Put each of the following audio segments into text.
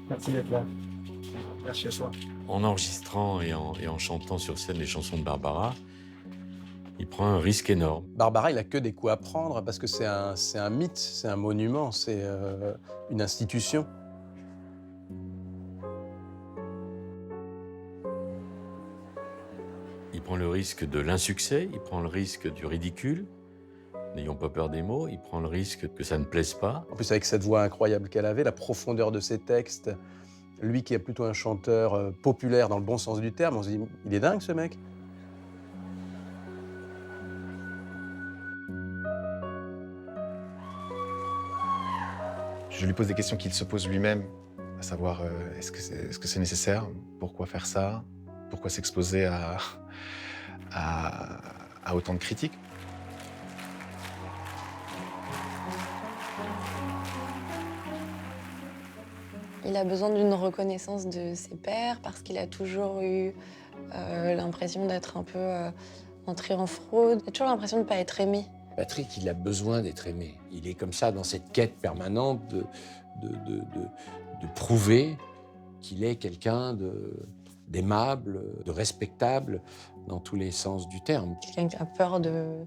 Merci d'être là. Merci à toi. En enregistrant et en chantant sur scène les chansons de Barbara, il prend un risque énorme. Barbara, il a que des coups à prendre parce que c'est un mythe, c'est un monument, c'est une institution. Il prend le risque de l'insuccès, il prend le risque du ridicule, n'ayons pas peur des mots, il prend le risque que ça ne plaise pas. En plus, avec cette voix incroyable qu'elle avait, la profondeur de ses textes, lui qui est plutôt un chanteur populaire dans le bon sens du terme, on se dit, il est dingue ce mec. Je lui pose des questions qu'il se pose lui-même, à savoir est-ce que c'est nécessaire? Pourquoi faire ça? Pourquoi s'exposer à autant de critiques? Il a besoin d'une reconnaissance de ses pairs parce qu'il a toujours eu l'impression d'être un peu entré en fraude. Il a toujours l'impression de ne pas être aimé. Patrick, il a besoin d'être aimé. Il est comme ça dans cette quête permanente de prouver qu'il est quelqu'un d'aimable, de respectable dans tous les sens du terme. Quelqu'un qui a peur de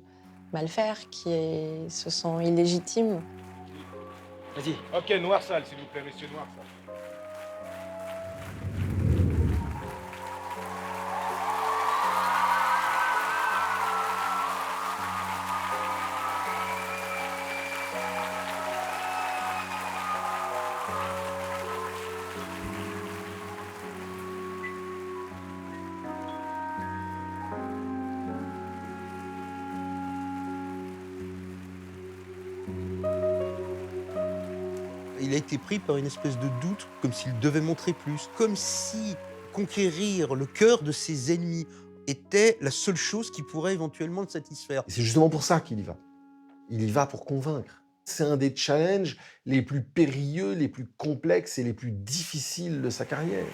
mal faire, se sent illégitime. Vas-y. Ok, noir sale, s'il vous plaît, messieurs, noir sale. Il a été pris par une espèce de doute, comme s'il devait montrer plus, comme si conquérir le cœur de ses ennemis était la seule chose qui pourrait éventuellement le satisfaire. Et c'est justement pour ça qu'il y va. Il y va pour convaincre. C'est un des challenges les plus périlleux, les plus complexes et les plus difficiles de sa carrière.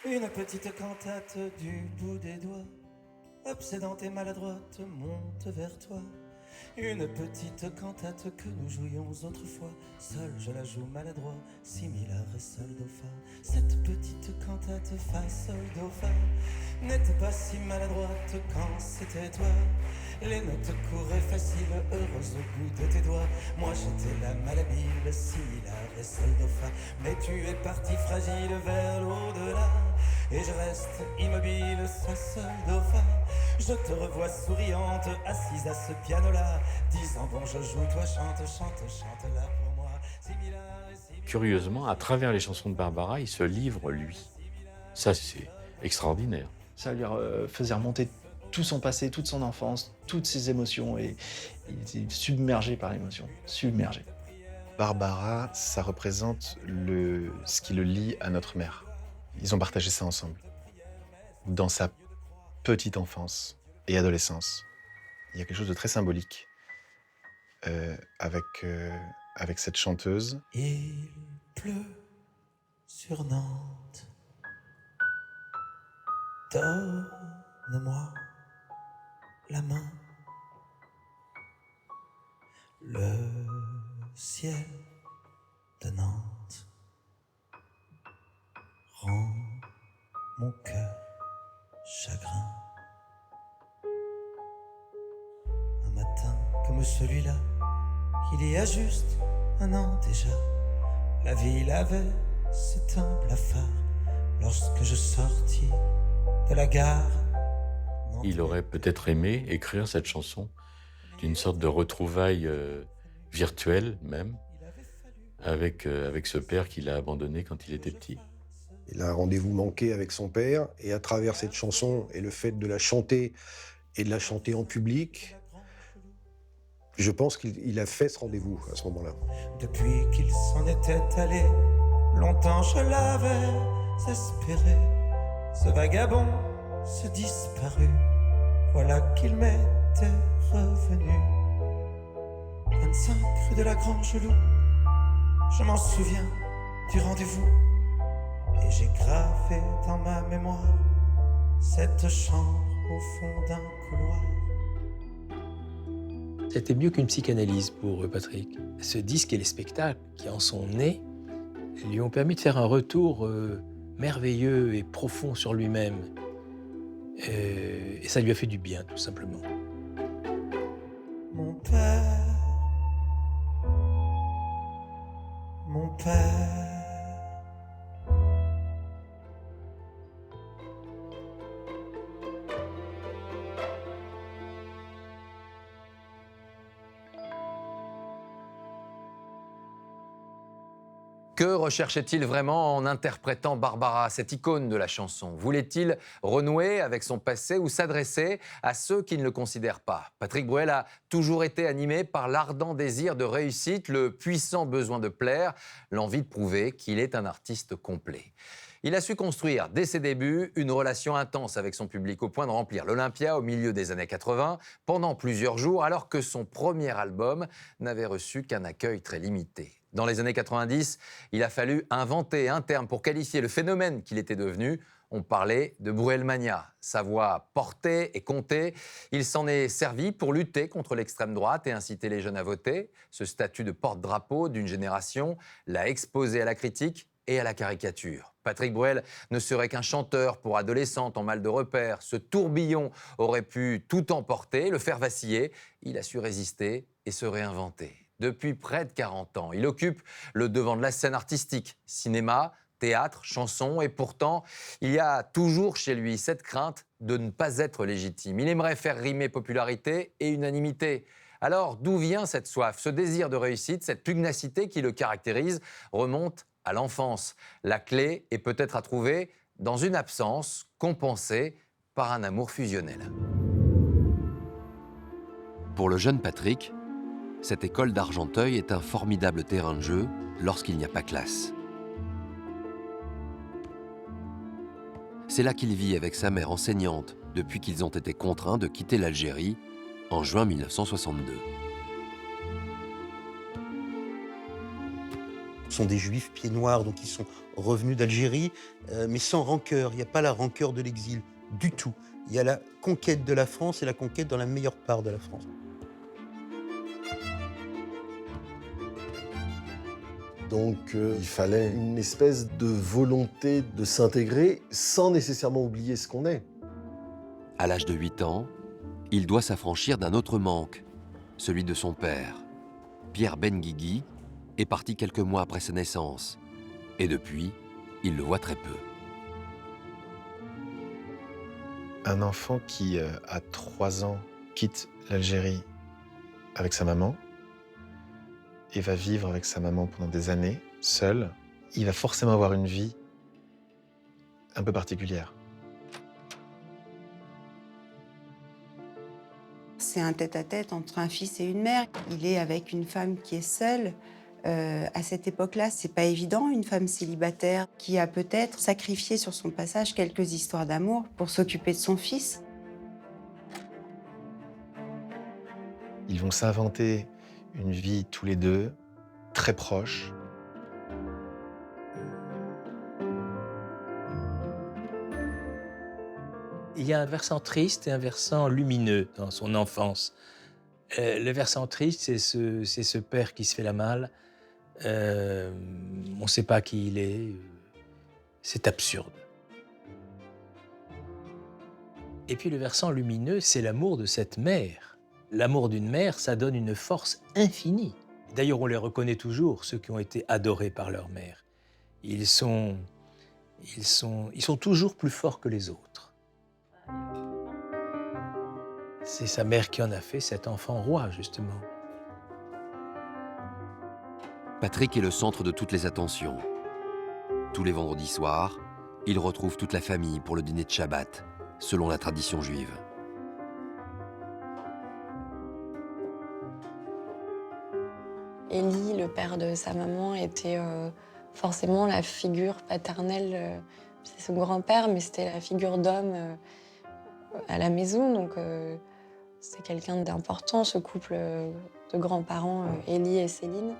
Une petite cantate du bout des doigts, obsédante et maladroite, monte vers toi. Une petite cantate que nous jouions autrefois, seul je la joue maladroit, si mi la ré sol do fa. Cette petite cantate fa sol do fa n'était pas si maladroite quand c'était toi. Les notes couraient faciles, heureuses au bout de tes doigts. Moi j'étais la malhabile, si mi la ré sol do fa. Mais tu es parti fragile vers l'au-delà, et je reste immobile, sol sol do fa. Je te revois souriante, assise à ce piano-là, disant bon je joue, toi chante, chante, chante là pour moi. Curieusement, à travers les chansons de Barbara, il se livre lui. Ça, c'est extraordinaire. Ça lui faisait remonter tout son passé, toute son enfance, toutes ses émotions, et il était submergé par l'émotion, submergé. Barbara, ça représente ce qui le lie à notre mère. Ils ont partagé ça ensemble. Dans sa petite enfance et adolescence, il y a quelque chose de très symbolique avec cette chanteuse. Il pleut sur Nantes. Donne-moi la main. Le ciel de Nantes rend mon cœur chagrin. Un matin comme celui-là, il y a juste un an déjà, la ville avait cet humble blafard lorsque je sortis de la gare. Il aurait peut-être aimé écrire cette chanson d'une sorte de retrouvaille virtuelle même, avec ce père qu'il a abandonné quand il était petit. Il a un rendez-vous manqué avec son père, et à travers cette chanson et le fait de la chanter et de la chanter en public, je pense qu'il a fait ce rendez-vous à ce moment-là. Depuis qu'il s'en était allé, longtemps je l'avais espéré. Ce vagabond, ce disparu, voilà qu'il m'était revenu. 25 rue de la Grange Loup, je m'en souviens du rendez-vous. Et j'ai gravé dans ma mémoire cette chambre au fond d'un couloir. C'était mieux qu'une psychanalyse pour Patrick. Ce disque et les spectacles qui en sont nés lui ont permis de faire un retour merveilleux et profond sur lui-même. Et ça lui a fait du bien, tout simplement. Mon père, mon père. Que recherchait-il vraiment en interprétant Barbara, cette icône de la chanson? Voulait-il renouer avec son passé ou s'adresser à ceux qui ne le considèrent pas? Patrick Bruel a toujours été animé par l'ardent désir de réussite, le puissant besoin de plaire, l'envie de prouver qu'il est un artiste complet. Il a su construire, dès ses débuts, une relation intense avec son public, au point de remplir l'Olympia au milieu des années 80, pendant plusieurs jours, alors que son premier album n'avait reçu qu'un accueil très limité. Dans les années 90, il a fallu inventer un terme pour qualifier le phénomène qu'il était devenu. On parlait de Bruelmania. Sa voix portée et comptée, il s'en est servi pour lutter contre l'extrême droite et inciter les jeunes à voter. Ce statut de porte-drapeau d'une génération l'a exposé à la critique et à la caricature. Patrick Bruel ne serait qu'un chanteur pour adolescentes en mal de repères. Ce tourbillon aurait pu tout emporter, le faire vaciller. Il a su résister et se réinventer. Depuis près de 40 ans, il occupe le devant de la scène artistique, cinéma, théâtre, chanson, et pourtant, il y a toujours chez lui cette crainte de ne pas être légitime. Il aimerait faire rimer popularité et unanimité. Alors, d'où vient cette soif, ce désir de réussite, cette pugnacité qui le caractérise, remonte à l'enfance. La clé est peut-être à trouver dans une absence compensée par un amour fusionnel. Pour le jeune Patrick, cette école d'Argenteuil est un formidable terrain de jeu lorsqu'il n'y a pas classe. C'est là qu'il vit avec sa mère enseignante depuis qu'ils ont été contraints de quitter l'Algérie en juin 1962. Ce sont des juifs pieds noirs, donc ils sont revenus d'Algérie, mais sans rancœur. Il n'y a pas la rancœur de l'exil, du tout. Il y a la conquête de la France et la conquête dans la meilleure part de la France. Donc il fallait une espèce de volonté de s'intégrer sans nécessairement oublier ce qu'on est. À l'âge de 8 ans, il doit s'affranchir d'un autre manque, celui de son père. Pierre Benguigui est parti quelques mois après sa naissance. Et depuis, il le voit très peu. Un enfant qui, à 3 ans, quitte l'Algérie avec sa maman et va vivre avec sa maman pendant des années, seul, il va forcément avoir une vie un peu particulière. C'est un tête-à-tête entre un fils et une mère. Il est avec une femme qui est seule. À cette époque-là, c'est pas évident, une femme célibataire qui a peut-être sacrifié sur son passage quelques histoires d'amour pour s'occuper de son fils. Ils vont s'inventer une vie tous les deux, très proches. Il y a un versant triste et un versant lumineux dans son enfance. Le versant triste, c'est ce père qui se fait la malle. On ne sait pas qui il est. C'est absurde. Et puis le versant lumineux, c'est l'amour de cette mère. L'amour d'une mère, ça donne une force infinie. D'ailleurs, on les reconnaît toujours, ceux qui ont été adorés par leur mère. Ils sont toujours plus forts que les autres. C'est sa mère qui en a fait cet enfant roi, justement. Patrick est le centre de toutes les attentions. Tous les vendredis soirs, il retrouve toute la famille pour le dîner de Shabbat, selon la tradition juive. Élie, le père de sa maman, était forcément la figure paternelle. C'est son grand-père, mais c'était la figure d'homme à la maison. Donc c'est quelqu'un d'important, ce couple de grands-parents, Élie et Céline.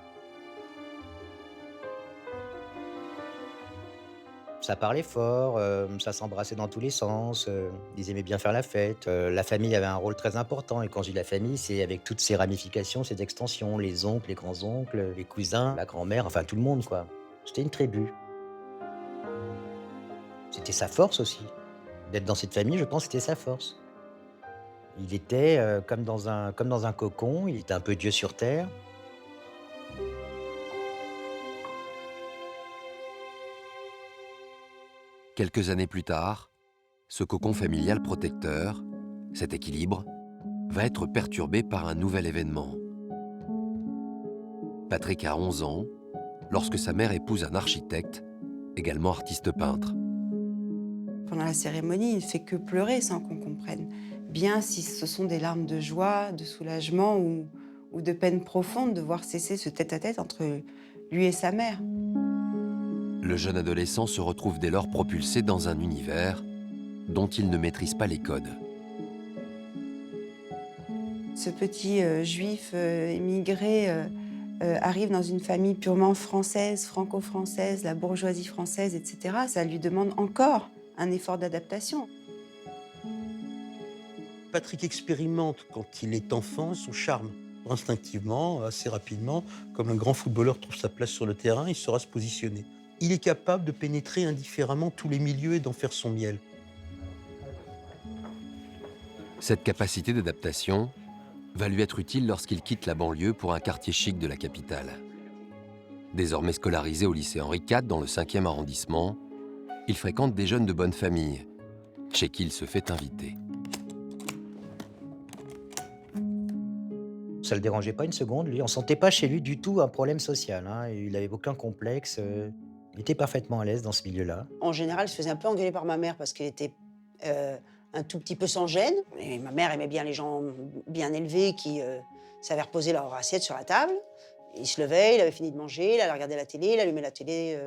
Ça parlait fort, ça s'embrassait dans tous les sens, ils aimaient bien faire la fête. La famille avait un rôle très important et quand je dis la famille, c'est avec toutes ses ramifications, ses extensions, les oncles, les grands-oncles, les cousins, la grand-mère, enfin tout le monde quoi. C'était une tribu. C'était sa force aussi. D'être dans cette famille, je pense que c'était sa force. Il était comme dans un cocon, il était un peu Dieu sur terre. Quelques années plus tard, ce cocon familial protecteur, cet équilibre, va être perturbé par un nouvel événement. Patrick a 11 ans lorsque sa mère épouse un architecte, également artiste peintre. Pendant la cérémonie, il ne fait que pleurer sans qu'on comprenne bien si ce sont des larmes de joie, de soulagement ou de peine profonde de voir cesser ce tête-à-tête entre lui et sa mère. Le jeune adolescent se retrouve dès lors propulsé dans un univers dont il ne maîtrise pas les codes. Ce petit juif émigré arrive dans une famille purement française, franco-française, la bourgeoisie française, etc. Ça lui demande encore un effort d'adaptation. Patrick expérimente, quand il est enfant, son charme. Instinctivement, assez rapidement, comme un grand footballeur trouve sa place sur le terrain, il saura se positionner. Il est capable de pénétrer indifféremment tous les milieux et d'en faire son miel. Cette capacité d'adaptation va lui être utile lorsqu'il quitte la banlieue pour un quartier chic de la capitale. Désormais scolarisé au lycée Henri IV dans le 5e arrondissement, il fréquente des jeunes de bonne famille, chez qui il se fait inviter. Ça le dérangeait pas une seconde, lui. On sentait pas chez lui du tout un problème social, hein. Il avait aucun complexe. Il était parfaitement à l'aise dans ce milieu-là. En général, je faisais un peu engueuler par ma mère parce qu'elle était un tout petit peu sans gêne. Et ma mère aimait bien les gens bien élevés qui savaient reposer leur assiette sur la table. Il se levait, il avait fini de manger, il allait regarder la télé, il allumait la télé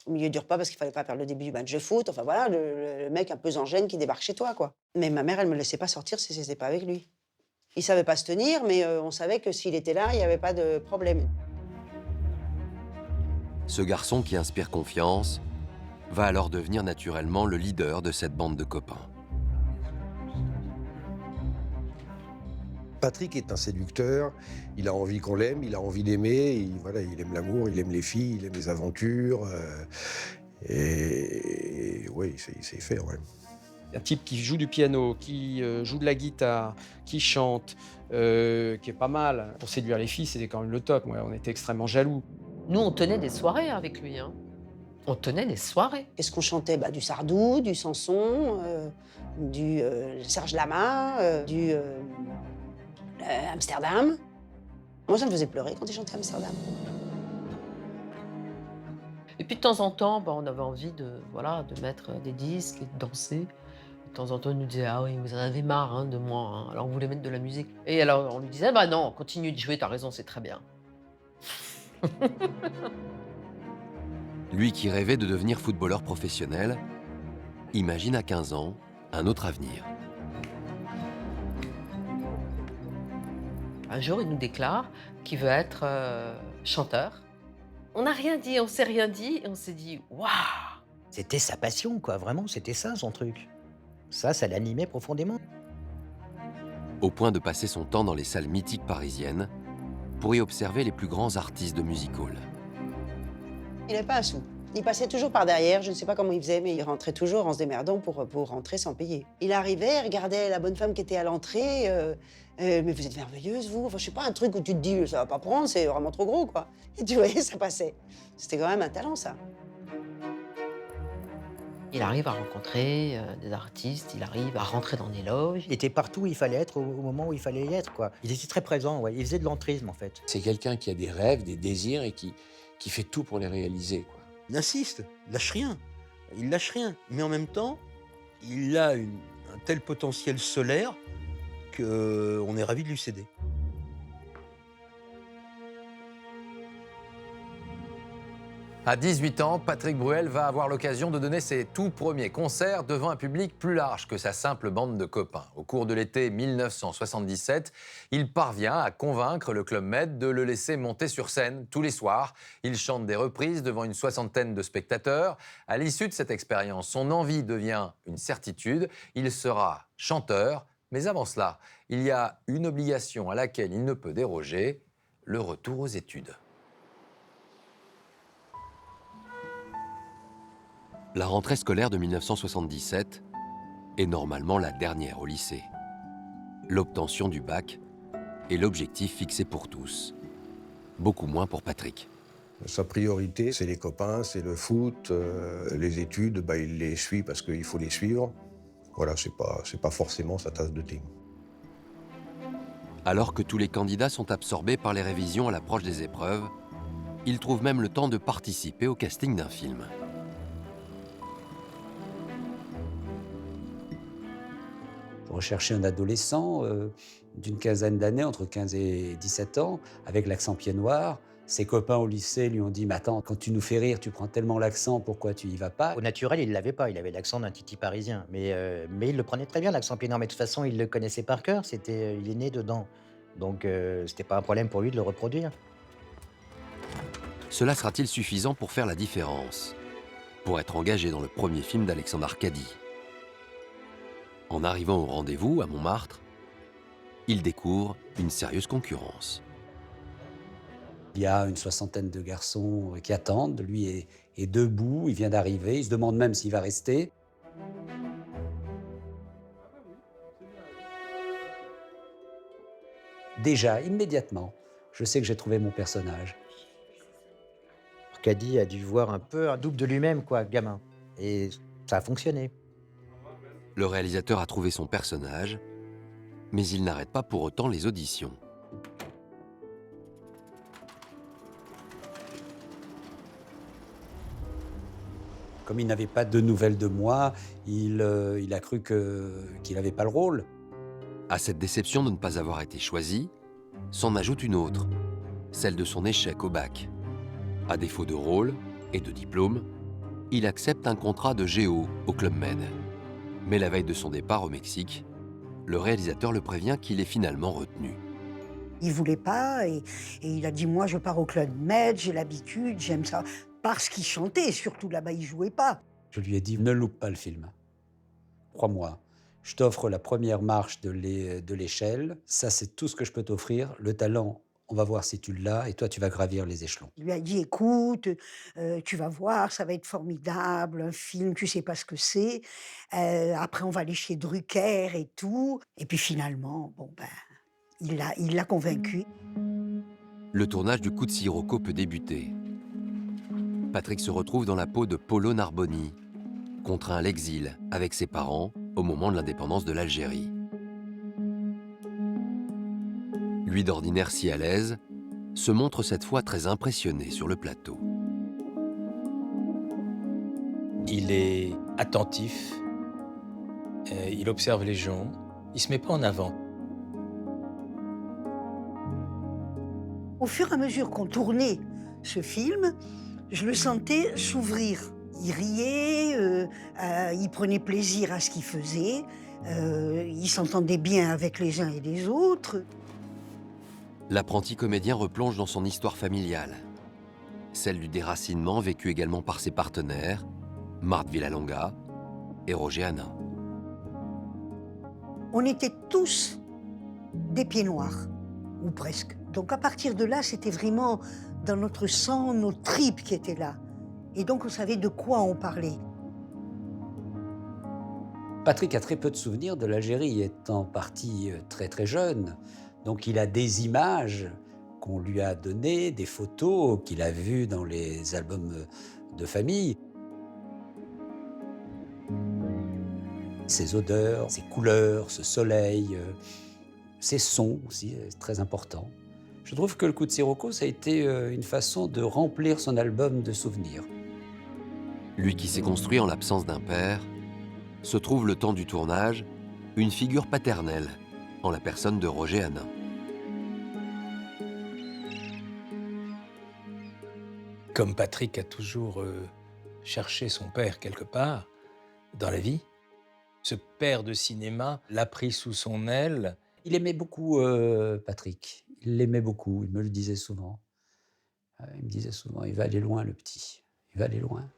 au milieu du repas parce qu'il fallait pas perdre le début du match de foot. Enfin voilà, le mec un peu sans gêne qui débarque chez toi, quoi. Mais ma mère, elle me laissait pas sortir si c'était pas avec lui. Il savait pas se tenir, mais on savait que s'il était là, il y avait pas de problème. Ce garçon qui inspire confiance va alors devenir naturellement le leader de cette bande de copains. Patrick est un séducteur, il a envie qu'on l'aime, il a envie d'aimer, voilà, il aime l'amour, il aime les filles, il aime les aventures, et oui, il sait faire, ouais. Un type qui joue du piano, qui joue de la guitare, qui chante, qui est pas mal. Pour séduire les filles, c'était quand même le top. Ouais, on était extrêmement jaloux. Nous, on tenait des soirées avec lui. Hein. On tenait des soirées. Qu'est-ce qu'on chantait? Du Sardou, du Sanson, du Serge Lama, du Amsterdam. Moi, ça me faisait pleurer quand il chantait Amsterdam. Et puis de temps en temps, on avait envie de mettre des disques et de danser. De temps en temps, il nous disait « Ah oui, vous en avez marre de moi, hein. Alors on voulait mettre de la musique. » Et alors on lui disait « Bah non, continue de jouer, t'as raison, c'est très bien. » Lui qui rêvait de devenir footballeur professionnel, imagine à 15 ans un autre avenir. Un jour, il nous déclare qu'il veut être chanteur. On n'a rien dit, on s'est rien dit, et on s'est dit « Waouh !» C'était sa passion, quoi, vraiment, c'était ça son truc. Ça l'animait profondément. Au point de passer son temps dans les salles mythiques parisiennes pour y observer les plus grands artistes de music hall. Il n'avait pas un sou. Il passait toujours par derrière, je ne sais pas comment il faisait, mais il rentrait toujours en se démerdant pour rentrer sans payer. Il arrivait, regardait la bonne femme qui était à l'entrée. Mais vous êtes merveilleuse, vous. Enfin, je sais pas, un truc où tu te dis, ça va pas prendre, c'est vraiment trop gros, quoi. Et tu voyais, ça passait. C'était quand même un talent, ça. Il arrive à rencontrer des artistes, il arrive à rentrer dans des loges. Il était partout où il fallait être, au moment où il fallait y être, quoi. Il était très présent, ouais. Il faisait de l'entrisme, en fait. C'est quelqu'un qui a des rêves, des désirs et qui fait tout pour les réaliser, quoi. Il insiste, il lâche rien. Il lâche rien. Mais en même temps, il a un tel potentiel solaire qu'on est ravis de lui céder. À 18 ans, Patrick Bruel va avoir l'occasion de donner ses tout premiers concerts devant un public plus large que sa simple bande de copains. Au cours de l'été 1977, il parvient à convaincre le Club Med de le laisser monter sur scène tous les soirs. Il chante des reprises devant une soixantaine de spectateurs. À l'issue de cette expérience, son envie devient une certitude. Il sera chanteur, mais avant cela, il y a une obligation à laquelle il ne peut déroger, le retour aux études. La rentrée scolaire de 1977 est normalement la dernière au lycée. L'obtention du bac est l'objectif fixé pour tous. Beaucoup moins pour Patrick. Sa priorité, c'est les copains, c'est le foot, les études, il les suit parce qu'il faut les suivre. Voilà, c'est pas forcément sa tasse de thé. Alors que tous les candidats sont absorbés par les révisions à l'approche des épreuves, il trouve même le temps de participer au casting d'un film. Je recherchais un adolescent d'une quinzaine d'années, entre 15 et 17 ans, avec l'accent pied noir. Ses copains au lycée lui ont dit « Mais attends, quand tu nous fais rire, tu prends tellement l'accent, pourquoi tu y vas pas ?» Au naturel, il ne l'avait pas. Il avait l'accent d'un titi parisien. Mais il le prenait très bien, l'accent pied noir. Mais de toute façon, il le connaissait par cœur. Il est né dedans. Donc, c'était pas un problème pour lui de le reproduire. Cela sera-t-il suffisant pour faire la différence? Pour être engagé dans le premier film d'Alexandre Arcadi? En arrivant au rendez-vous à Montmartre, il découvre une sérieuse concurrence. Il y a une soixantaine de garçons qui attendent. Lui est debout, il vient d'arriver, il se demande même s'il va rester. Déjà, immédiatement, je sais que j'ai trouvé mon personnage. Arcadi a dû voir un peu un double de lui-même, quoi, gamin. Et ça a fonctionné. Le réalisateur a trouvé son personnage, mais il n'arrête pas pour autant les auditions. Comme il n'avait pas de nouvelles de moi, il a cru qu'il n'avait pas le rôle. À cette déception de ne pas avoir été choisi, s'en ajoute une autre, celle de son échec au bac. À défaut de rôle et de diplôme, il accepte un contrat de géo au Club Med. Mais la veille de son départ au Mexique, le réalisateur le prévient qu'il est finalement retenu. Il voulait pas et il a dit « Moi, je pars au Club Med, j'ai l'habitude, j'aime ça. » Parce qu'il chantait, surtout là-bas, il jouait pas. Je lui ai dit « Ne loupe pas le film. Crois-moi, je t'offre la première marche de l'échelle. Ça, c'est tout ce que je peux t'offrir. Le talent, on va voir si tu l'as et toi, tu vas gravir les échelons. » Il lui a dit « Écoute, tu vas voir, ça va être formidable, un film, tu sais pas ce que c'est. Après, on va aller chez Drucker et tout. » Et puis finalement, il l'a convaincu. Le tournage du Coup de Sirocco peut débuter. Patrick se retrouve dans la peau de Polo Narboni, contraint à l'exil avec ses parents au moment de l'indépendance de l'Algérie. Lui d'ordinaire si à l'aise, se montre cette fois très impressionné sur le plateau. Il est attentif, il observe les gens, il se met pas en avant. Au fur et à mesure qu'on tournait ce film, je le sentais s'ouvrir. Il riait, il prenait plaisir à ce qu'il faisait, il s'entendait bien avec les uns et les autres. L'apprenti comédien replonge dans son histoire familiale, celle du déracinement vécu également par ses partenaires, Marthe Villalonga et Roger Hanin. On était tous des pieds noirs, ou presque. Donc à partir de là, c'était vraiment dans notre sang, nos tripes qui étaient là. Et donc on savait de quoi on parlait. Patrick a très peu de souvenirs de l'Algérie, étant parti très très jeune. Donc il a des images qu'on lui a données, des photos qu'il a vues dans les albums de famille. Ces odeurs, ces couleurs, ce soleil, ces sons aussi, c'est très important. Je trouve que le Coup de Sirocco, ça a été une façon de remplir son album de souvenirs. Lui qui s'est construit en l'absence d'un père, se trouve le temps du tournage une figure paternelle en la personne de Roger Hanin. comme Patrick a toujours cherché son père quelque part dans la vie, ce père de cinéma l'a pris sous son aile. Il aimait beaucoup Patrick. Il l'aimait beaucoup. Il me le disait souvent. Il me disait souvent, il va aller loin, le petit. Il va aller loin.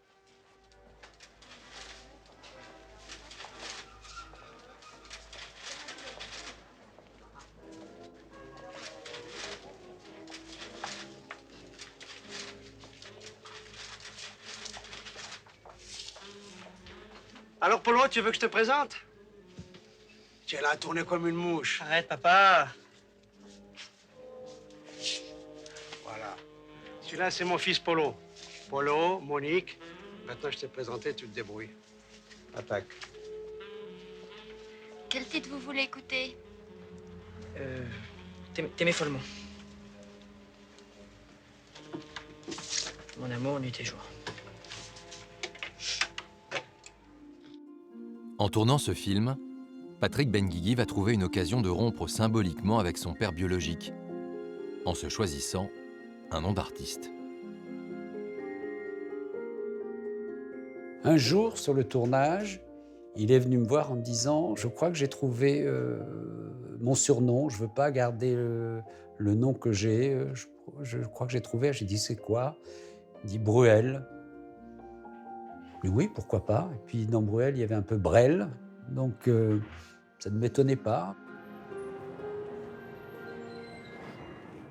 Alors, Polo, tu veux que je te présente? Tu es là à tourner comme une mouche. Arrête, papa. Voilà. Celui-là, c'est mon fils Polo. Polo, Monique. Maintenant, je t'ai présenté, tu te débrouilles. Attaque. Quel titre vous voulez écouter? T'aimais follement. Mon amour, nuit et jour. En tournant ce film, Patrick Benguigui va trouver une occasion de rompre symboliquement avec son père biologique, en se choisissant un nom d'artiste. Un jour, sur le tournage, il est venu me voir en me disant « Je crois que j'ai trouvé mon surnom, je ne veux pas garder le nom que j'ai, je crois que j'ai trouvé. » J'ai dit « C'est quoi ?» Il dit « Bruel. » Je dis « Oui, pourquoi pas ?» Et puis dans Bruel, il y avait un peu Brel, donc ça ne m'étonnait pas.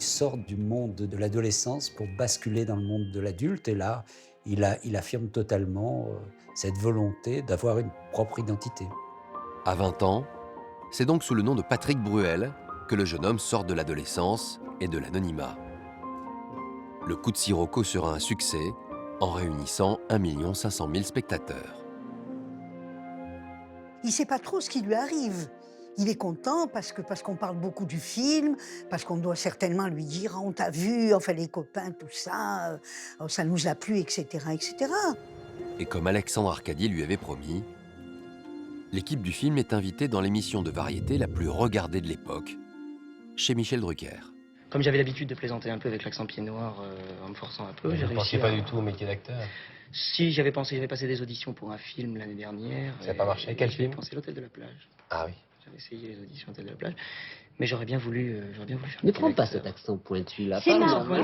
Il sort du monde de l'adolescence pour basculer dans le monde de l'adulte, et là, il affirme totalement cette volonté d'avoir une propre identité. À 20 ans, c'est donc sous le nom de Patrick Bruel que le jeune homme sort de l'adolescence et de l'anonymat. Le coup de Sirocco sera un succès en réunissant 1 500 000 spectateurs. Il ne sait pas trop ce qui lui arrive. Il est content parce qu'on parle beaucoup du film, parce qu'on doit certainement lui dire « On t'a vu, enfin les copains, tout ça, ça nous a plu, etc. etc. » Et comme Alexandre Arcadi lui avait promis, l'équipe du film est invitée dans l'émission de variété la plus regardée de l'époque, chez Michel Drucker. Comme j'avais l'habitude de plaisanter un peu avec l'accent pied noir en me forçant un peu, j'ai réussi. Vous ne pensiez pas du tout au métier d'acteur? Si, j'avais passé des auditions pour un film l'année dernière. Ça n'a pas marché? Quel film? J'avais pensé L'Hôtel de la Plage. Ah oui. J'avais essayé les auditions L'Hôtel de la Plage, mais j'aurais bien voulu faire... Ne prends pas cet accent pointu là. C'est marrant.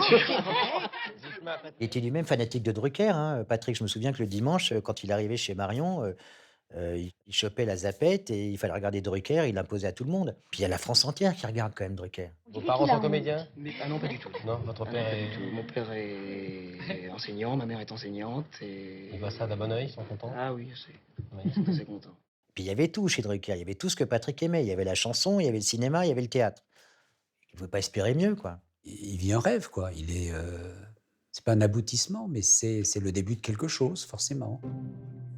Il était lui-même fanatique de Drucker. Hein. Patrick, je me souviens que le dimanche, quand il arrivait chez Marion, il chopait la zapette et il fallait regarder Drucker, il l'imposait à tout le monde. Puis il y a la France entière qui regarde quand même Drucker. Vos parents sont comédiens? Ah non, pas du tout. Non, votre père est... Mon père est enseignant, ma mère est enseignante. Et... Ils voient ça d'un bon oeil, ils sont contents? Ah oui, je sais. Ils sont assez contents. Puis il y avait tout chez Drucker, il y avait tout ce que Patrick aimait. Il y avait la chanson, il y avait le cinéma, il y avait le théâtre. Il ne pouvait pas espérer mieux, quoi. Il vit un rêve, quoi. C'est pas un aboutissement, mais c'est le début de quelque chose, forcément.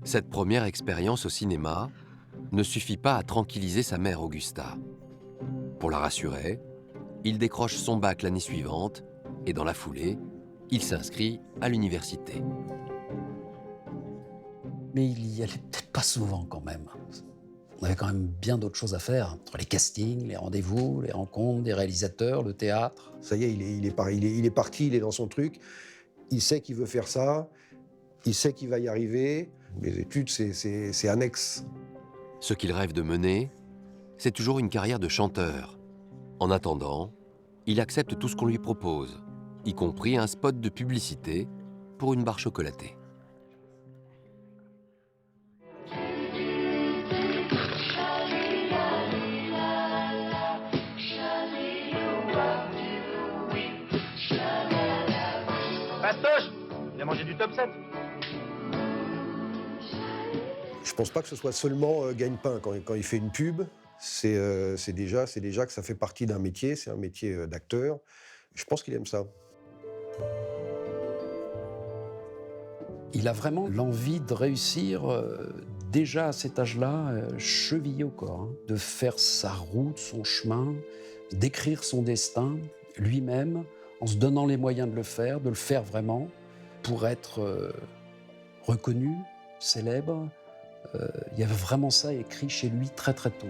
Cette première expérience au cinéma ne suffit pas à tranquilliser sa mère Augusta. Pour la rassurer, il décroche son bac l'année suivante et dans la foulée, il s'inscrit à l'université. Mais il y allait peut-être pas souvent quand même. On avait quand même bien d'autres choses à faire, entre les castings, les rendez-vous, les rencontres des réalisateurs, le théâtre. Ça y est, il est parti, il est dans son truc. Il sait qu'il veut faire ça, il sait qu'il va y arriver. Les études, c'est annexe. Ce qu'il rêve de mener, c'est toujours une carrière de chanteur. En attendant, il accepte tout ce qu'on lui propose, y compris un spot de publicité pour une barre chocolatée. Pastoche, il a mangé du top 7. Je pense pas que ce soit seulement gagne-pain. Quand il fait une pub, c'est déjà que ça fait partie d'un métier, c'est un métier d'acteur. Je pense qu'il aime ça. Il a vraiment l'envie de réussir, déjà à cet âge-là, chevillé au corps, hein, de faire sa route, son chemin, d'écrire son destin lui-même, en se donnant les moyens de le faire vraiment, pour être reconnu, célèbre. Il y avait vraiment ça écrit chez lui très très tôt.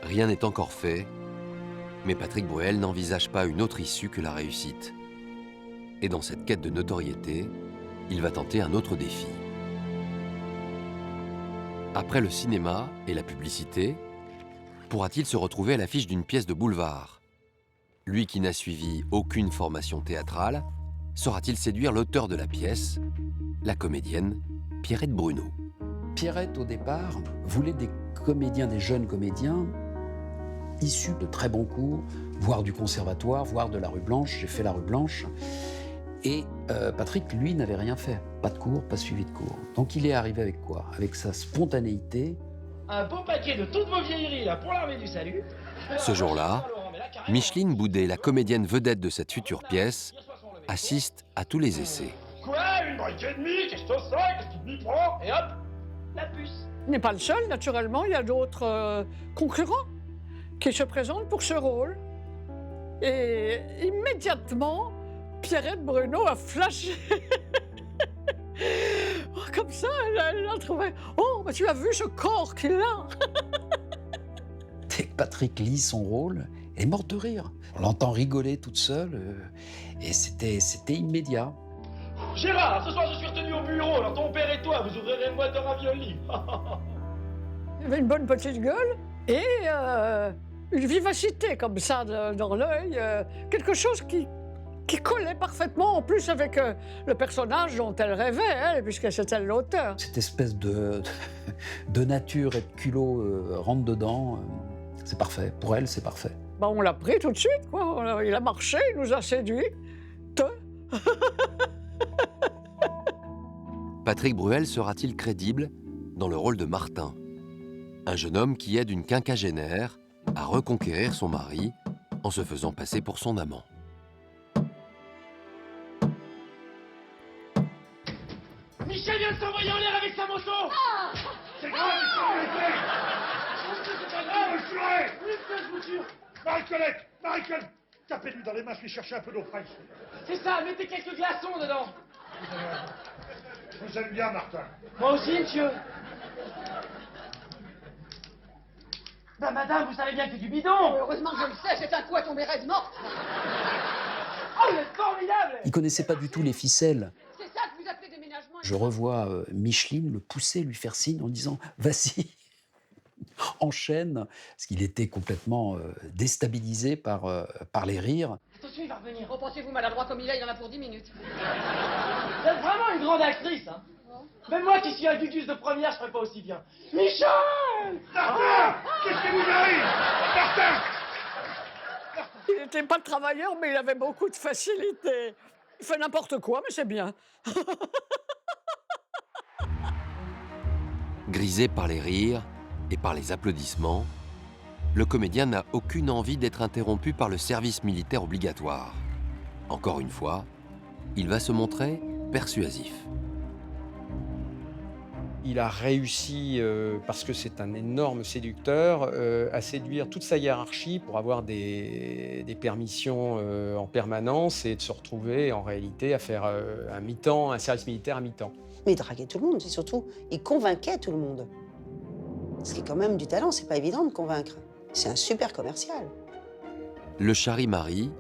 Rien n'est encore fait, mais Patrick Bruel n'envisage pas une autre issue que la réussite. Et dans cette quête de notoriété, il va tenter un autre défi. Après le cinéma et la publicité, pourra-t-il se retrouver à l'affiche d'une pièce de boulevard? Lui qui n'a suivi aucune formation théâtrale, saura-t-il séduire l'auteur de la pièce, la comédienne Pierrette Bruno? Pierrette, au départ, voulait des comédiens, des jeunes comédiens, issus de très bons cours, voire du conservatoire, voire de la rue Blanche. J'ai fait la rue Blanche. Et Patrick, lui, n'avait rien fait. Pas de cours, pas suivi de cours. Donc il est arrivé avec quoi? Avec sa spontanéité. Un beau paquet de toutes vos vieilleries là pour l'armée du salut. Ce jour-là, Micheline Boudet, la comédienne vedette de cette future pièce, assiste à tous les essais. Quoi? Une brique et demie? Qu'est-ce que c'est? Qu'est-ce qui m'y prend? Et hop, la puce. Il n'est pas le seul, naturellement. Il y a d'autres concurrents qui se présentent pour ce rôle. Et immédiatement, Pierrette Bruno a flashé. Comme ça, elle a trouvé. Oh, mais tu as vu ce corps qu'il a. Dès que Patrick lit son rôle, elle est morte de rire. On l'entend rigoler toute seule, et c'était immédiat. Gérard, ce soir je suis retenu au bureau, alors ton père et toi, vous ouvrirez une boîte de raviolis. Il avait une bonne petite gueule et une vivacité comme ça dans l'œil, quelque chose qui collait parfaitement en plus avec le personnage dont elle rêvait, elle, puisque c'était l'auteur. Cette espèce de nature et de culot rentre dedans, c'est parfait. Pour elle, c'est parfait. Bah, on l'a pris tout de suite, quoi. Il a marché, il nous a séduits. Patrick Bruel sera-t-il crédible dans le rôle de Martin, un jeune homme qui aide une quinquagénaire à reconquérir son mari en se faisant passer pour son amant? Michel vient de s'envoyer en l'air avec sa moto. C'est grave, Marie-Colette, tapez-lui dans les mains, je vais chercher un peu d'eau fraîche. C'est ça, mettez quelques glaçons dedans. Je vous aime bien, Martin. Moi aussi, monsieur. Ben, madame, vous savez bien que c'est du bidon. Heureusement que je le sais, c'est un coup à tomber raide morte. Oh, vous êtes formidable. Il connaissait pas du tout les ficelles. C'est ça que vous appelez déménagement. Je revois Micheline le pousser, lui faire signe en disant « Vas-y, enchaîne », parce qu'il était complètement déstabilisé par les rires. Attention, il va revenir. Repensez-vous maladroit comme il est, il en a pour 10 minutes. Vous êtes vraiment une grande actrice, hein. Même moi qui suis un gugus de première, je ferais pas aussi bien. Michel! Martin! Qu'est-ce qui vous arrive? Martin! Il n'était pas travailleur, mais il avait beaucoup de facilité. Il fait n'importe quoi, mais c'est bien. Grisé par les rires et par les applaudissements, le comédien n'a aucune envie d'être interrompu par le service militaire obligatoire. Encore une fois, il va se montrer persuasif. Il a réussi, parce que c'est un énorme séducteur, à séduire toute sa hiérarchie pour avoir des permissions en permanence et de se retrouver en réalité à faire un mi-temps, un service militaire à mi-temps. Mais il draguait tout le monde, et surtout, il convainquait tout le monde. Ce qui est quand même du talent, c'est pas évident de convaincre. C'est un super commercial. Le Charivari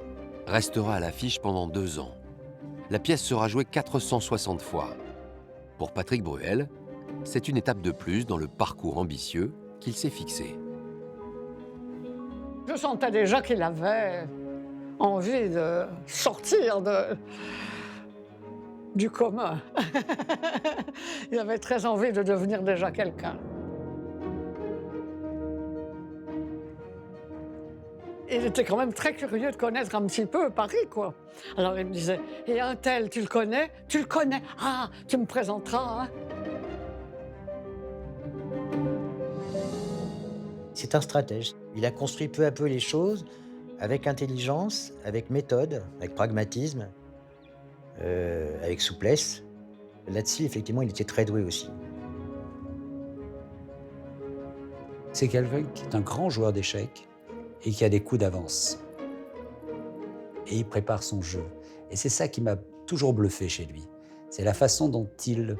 restera à l'affiche pendant 2 ans. La pièce sera jouée 460 fois. Pour Patrick Bruel, c'est une étape de plus dans le parcours ambitieux qu'il s'est fixé. Je sentais déjà qu'il avait envie de sortir du commun. Il avait très envie de devenir déjà quelqu'un. Il était quand même très curieux de connaître un petit peu Paris, quoi. Alors il me disait, et un tel, tu le connais? Tu le connais? Ah, tu me présenteras, hein? C'est un stratège. Il a construit peu à peu les choses avec intelligence, avec méthode, avec pragmatisme, avec souplesse. Là-dessus, effectivement, il était très doué aussi. C'est quelqu'un qui est un grand joueur d'échecs et qui a des coups d'avance. Et il prépare son jeu. Et c'est ça qui m'a toujours bluffé chez lui. C'est la façon dont il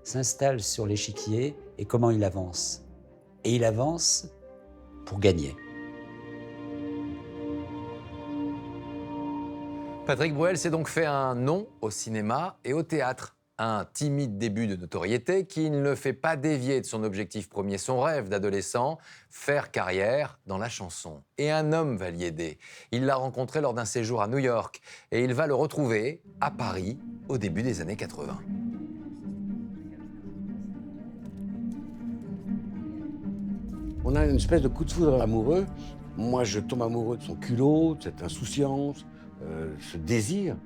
s'installe sur l'échiquier et comment il avance. Et il avance pour gagner. Patrick Bruel s'est donc fait un nom au cinéma et au théâtre. Un timide début de notoriété qui ne le fait pas dévier de son objectif premier, son rêve d'adolescent, faire carrière dans la chanson. Et un homme va l'y aider. Il l'a rencontré lors d'un séjour à New York et il va le retrouver à Paris au début des années 80. On a une espèce de coup de foudre amoureux. Moi, je tombe amoureux de son culot, de cette insouciance, ce désir,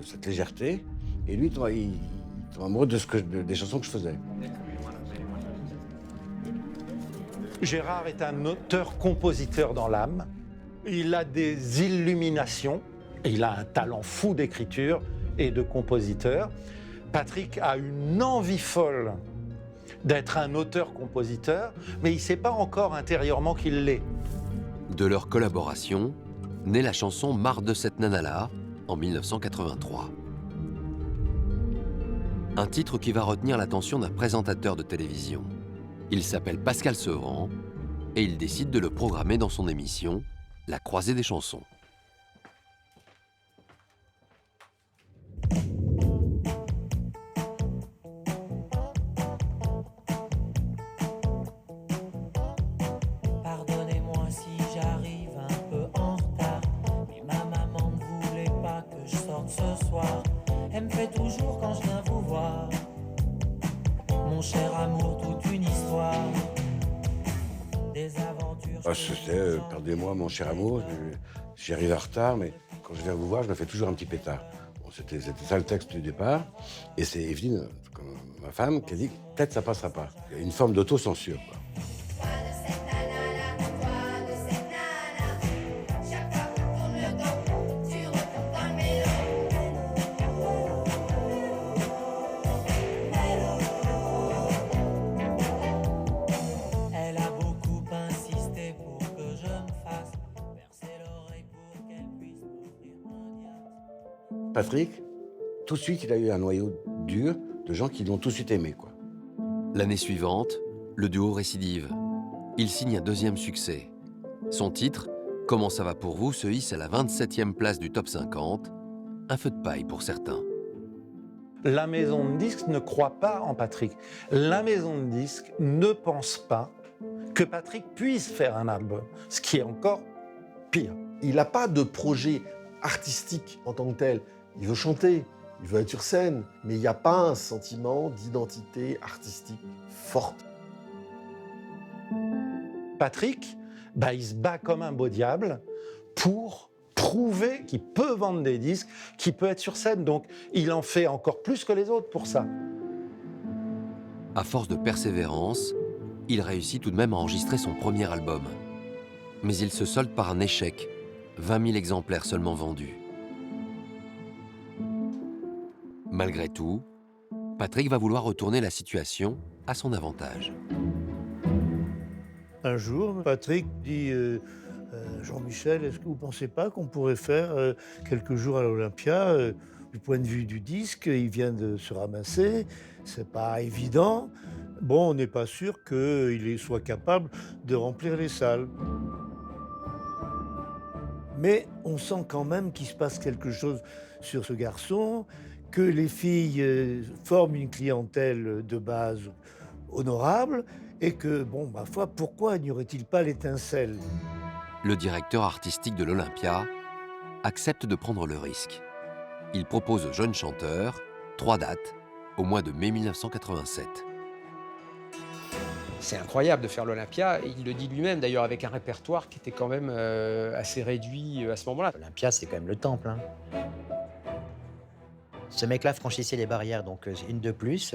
cette légèreté. Et lui, il tombe amoureux des chansons que je faisais. Gérard est un auteur-compositeur dans l'âme. Il a des illuminations. Il a un talent fou d'écriture et de compositeur. Patrick a une envie folle d'être un auteur-compositeur, mais il ne sait pas encore intérieurement qu'il l'est. De leur collaboration, naît la chanson « Marre de cette nana-là » en 1983. Un titre qui va retenir l'attention d'un présentateur de télévision. Il s'appelle Pascal Sevran et il décide de le programmer dans son émission « La croisée des chansons ». Pardonnez-moi si j'arrive un peu en retard, mais ma maman ne voulait pas que je sorte ce soir. Elle me fait toujours quand je viens vous voir, mon cher amour, toute une histoire, des aventures. C'était « Pardonnez-moi, mon cher amour, j'arrive en retard, mais quand je viens vous voir, je me fais toujours un petit pétard ». Bon, c'était ça le texte du départ. Et c'est Evelyne, ma femme, qui a dit « Peut-être ça passera pas ». Il y a une forme d'autocensure, quoi. Patrick, tout de suite, il a eu un noyau dur de gens qui l'ont tout de suite aimé, quoi. L'année suivante, le duo récidive. Il signe un deuxième succès. Son titre, « Comment ça va pour vous ?», se hisse à la 27e place du top 50, un feu de paille pour certains. La maison de disques ne croit pas en Patrick. La maison de disques ne pense pas que Patrick puisse faire un album, ce qui est encore pire. Il n'a pas de projet artistique en tant que tel. Il veut chanter, il veut être sur scène, mais il n'y a pas un sentiment d'identité artistique forte. Patrick, il se bat comme un beau diable pour prouver qu'il peut vendre des disques, qu'il peut être sur scène. Donc, il en fait encore plus que les autres pour ça. À force de persévérance, il réussit tout de même à enregistrer son premier album. Mais il se solde par un échec, 20 000 exemplaires seulement vendus. Malgré tout, Patrick va vouloir retourner la situation à son avantage. Un jour, Patrick dit Jean-Michel, est-ce que vous ne pensez pas qu'on pourrait faire quelques jours à l'Olympia du point de vue du disque, il vient de se ramasser, c'est pas évident. Bon, on n'est pas sûr qu'il soit capable de remplir les salles. Mais on sent quand même qu'il se passe quelque chose sur ce garçon, que les filles forment une clientèle de base honorable et que, bon, ma foi, pourquoi n'y aurait-il pas l'étincelle ? Le directeur artistique de l'Olympia accepte de prendre le risque. Il propose aux jeunes chanteurs 3 dates au mois de mai 1987. C'est incroyable de faire l'Olympia, il le dit lui-même d'ailleurs avec un répertoire qui était quand même assez réduit à ce moment-là. L'Olympia, c'est quand même le temple. Hein. Ce mec-là franchissait les barrières, donc une de plus,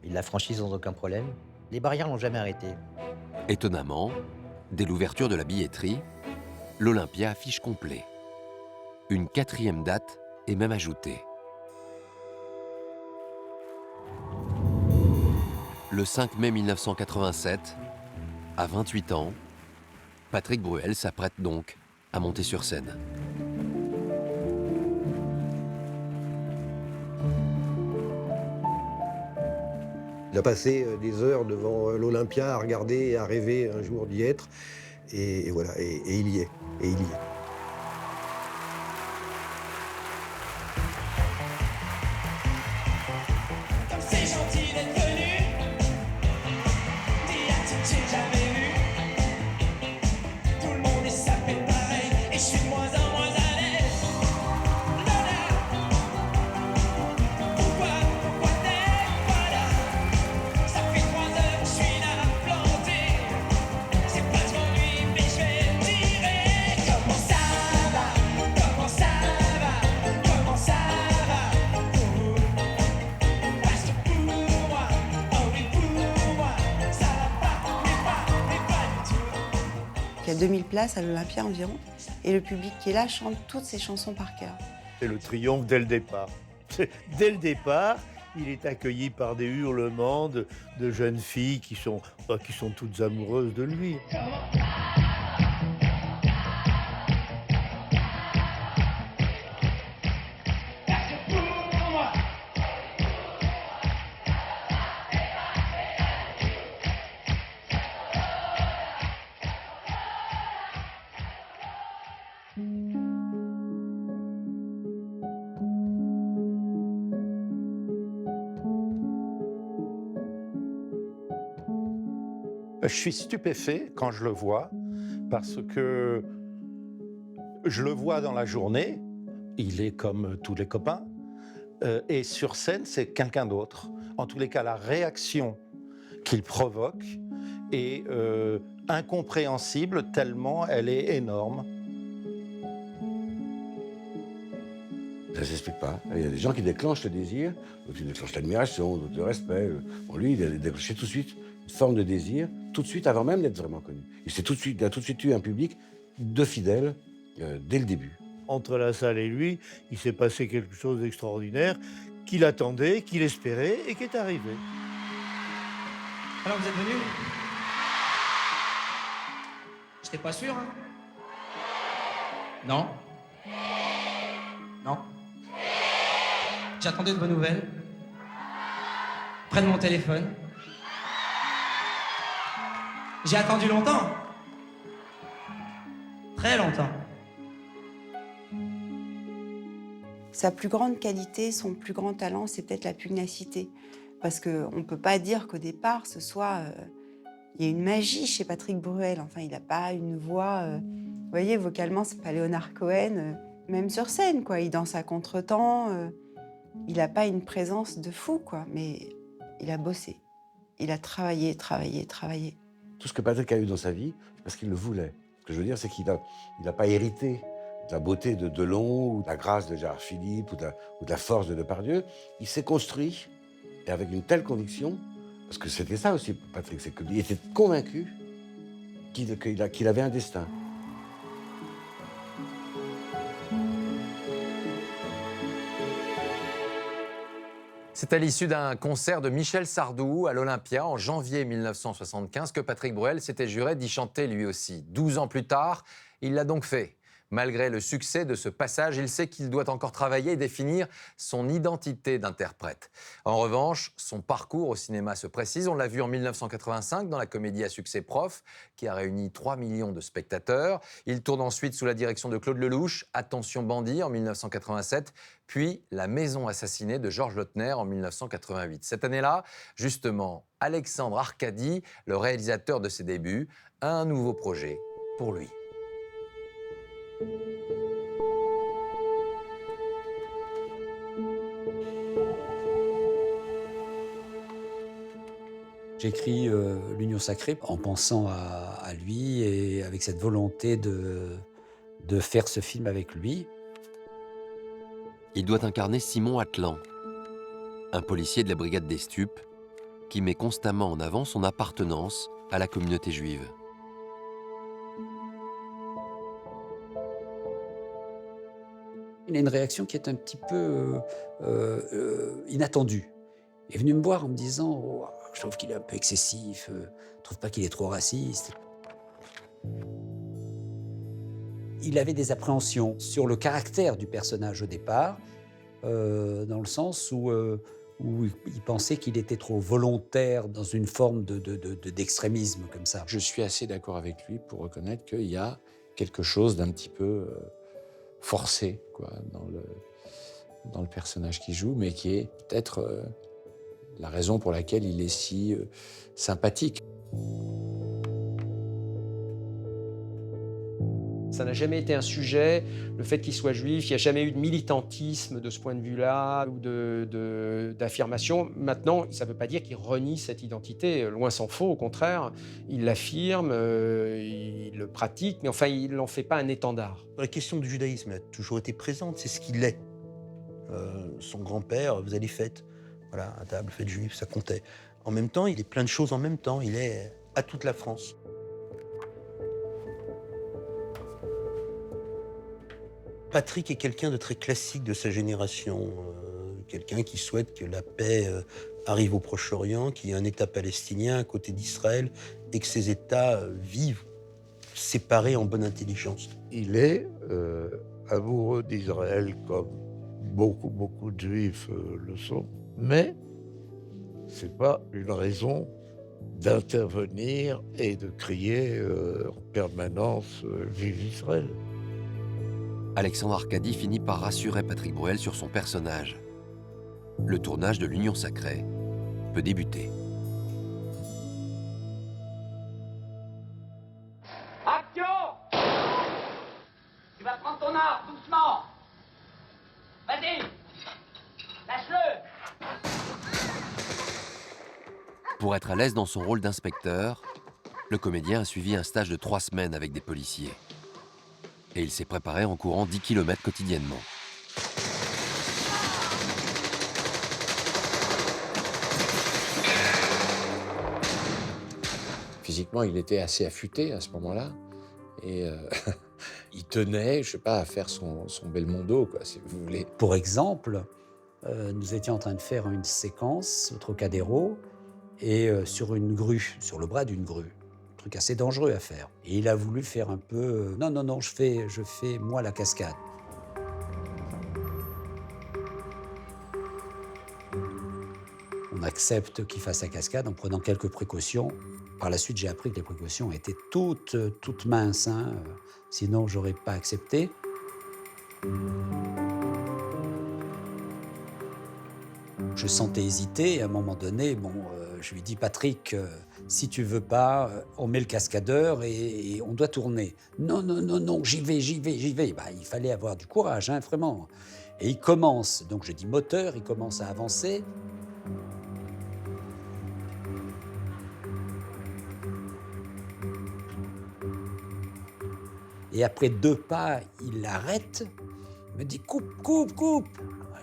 il l'a franchi sans aucun problème. Les barrières l'ont jamais arrêté. Étonnamment, dès l'ouverture de la billetterie, l'Olympia affiche complet. Une 4e date est même ajoutée. Le 5 mai 1987, à 28 ans, Patrick Bruel s'apprête donc à monter sur scène. Il a passé des heures devant l'Olympia à regarder et à rêver un jour d'y être. Et voilà, et il y est. Et il y est. a 2000 places à l'Olympia environ. Et le public qui est là chante toutes ses chansons par cœur. C'est le triomphe dès le départ. Dès le départ, il est accueilli par des hurlements de jeunes filles qui sont toutes amoureuses de lui. Je suis stupéfait quand je le vois, parce que je le vois dans la journée, il est comme tous les copains, et sur scène, c'est quelqu'un d'autre. En tous les cas, la réaction qu'il provoque est incompréhensible tellement elle est énorme. Ça ne s'explique pas. Il y a des gens qui déclenchent le désir, d'autres qui déclenchent l'admiration, d'autres le respect. Bon, lui, il a déclenché tout de suite une forme de désir, tout de suite, avant même d'être vraiment connu. Il a tout de suite eu un public de fidèles dès le début. Entre la salle et lui, il s'est passé quelque chose d'extraordinaire qu'il attendait, qu'il espérait et qui est arrivé. Alors vous êtes venu? J'étais pas sûr, hein? Non. Non. J'attendais de vos nouvelles. Prenne mon téléphone. J'ai attendu longtemps. Très longtemps. Sa plus grande qualité, son plus grand talent, c'est peut-être la pugnacité. Parce qu'on ne peut pas dire qu'au départ, ce soit... il y a une magie chez Patrick Bruel. Enfin, il n'a pas une voix... vous voyez, vocalement, c'est pas Leonard Cohen. Même sur scène, quoi. Il danse à contre-temps. Il n'a pas une présence de fou, quoi. Mais il a bossé. Il a travaillé. Tout ce que Patrick a eu dans sa vie, c'est parce qu'il le voulait. Ce que je veux dire, c'est qu'il n'a pas hérité de la beauté de Delon, ou de la grâce de Gérard Philippe, ou de la force de Depardieu. Il s'est construit, et avec une telle conviction, parce que c'était ça aussi, Patrick, c'est qu'il était convaincu qu'il avait un destin. C'est à l'issue d'un concert de Michel Sardou à l'Olympia en janvier 1975 que Patrick Bruel s'était juré d'y chanter lui aussi. 12 ans plus tard, il l'a donc fait. Malgré le succès de ce passage, il sait qu'il doit encore travailler et définir son identité d'interprète. En revanche, son parcours au cinéma se précise. On l'a vu en 1985 dans la comédie à succès Prof, qui a réuni 3 millions de spectateurs. Il tourne ensuite sous la direction de Claude Lelouch, Attention bandit en 1987, puis La maison assassinée de Georges Lautner en 1988. Cette année-là, justement, Alexandre Arcadi, le réalisateur de ses débuts, a un nouveau projet pour lui. J'écris L'Union sacrée en pensant à lui et avec cette volonté de faire ce film avec lui. Il doit incarner Simon Atlan, un policier de la brigade des stupes qui met constamment en avant son appartenance à la communauté juive. Il a une réaction qui est un petit peu inattendue. Il est venu me voir en me disant oh, « je trouve qu'il est un peu excessif, je trouve pas qu'il est trop raciste ». Il avait des appréhensions sur le caractère du personnage au départ, dans le sens où il pensait qu'il était trop volontaire dans une forme d'extrémisme comme ça. Je suis assez d'accord avec lui pour reconnaître qu'il y a quelque chose d'un petit peu forcé quoi, dans le personnage qu'il joue, mais qui est peut-être la raison pour laquelle il est si sympathique. Ça n'a jamais été un sujet, le fait qu'il soit juif, il n'y a jamais eu de militantisme de ce point de vue-là, ou d'affirmation. Maintenant, ça ne veut pas dire qu'il renie cette identité, loin s'en faut, au contraire. Il l'affirme, il le pratique, mais enfin, il n'en fait pas un étendard. La question du judaïsme a toujours été présente, c'est ce qu'il est. Son grand-père faisait les fêtes, voilà, à table, fête juive, ça comptait. En même temps, il est plein de choses en même temps, il est à toute la France. Patrick est quelqu'un de très classique de sa génération, quelqu'un qui souhaite que la paix arrive au Proche-Orient, qu'il y ait un État palestinien à côté d'Israël et que ces États vivent séparés en bonne intelligence. Il est amoureux d'Israël comme beaucoup de Juifs le sont, mais c'est pas une raison d'intervenir et de crier en permanence Vive Israël. Alexandre Arcadi finit par rassurer Patrick Bruel sur son personnage. Le tournage de l'Union sacrée peut débuter. Action! Tu vas prendre ton arme, doucement. Vas-y! Lâche-le! Pour être à l'aise dans son rôle d'inspecteur, le comédien a suivi un stage de 3 semaines avec des policiers. Et il s'est préparé en courant 10 km quotidiennement. Physiquement, il était assez affûté à ce moment-là. Et il tenait, je sais pas, à faire son Belmondo, quoi, si vous voulez. Pour exemple, nous étions en train de faire une séquence au Trocadéro et sur une grue, sur le bras d'une grue. Un truc assez dangereux à faire. Et il a voulu faire un peu... non, je fais moi la cascade. On accepte qu'il fasse la cascade en prenant quelques précautions. Par la suite, j'ai appris que les précautions étaient toutes minces, hein. Sinon, j'aurais pas accepté. Je sentais hésiter et à un moment donné, je lui dis Patrick, si tu veux pas, on met le cascadeur et on doit tourner. Non, j'y vais. Bah, il fallait avoir du courage, hein, vraiment. Et il commence, donc je dis moteur, il commence à avancer. Et après 2 pas, il arrête, il me dit coupe.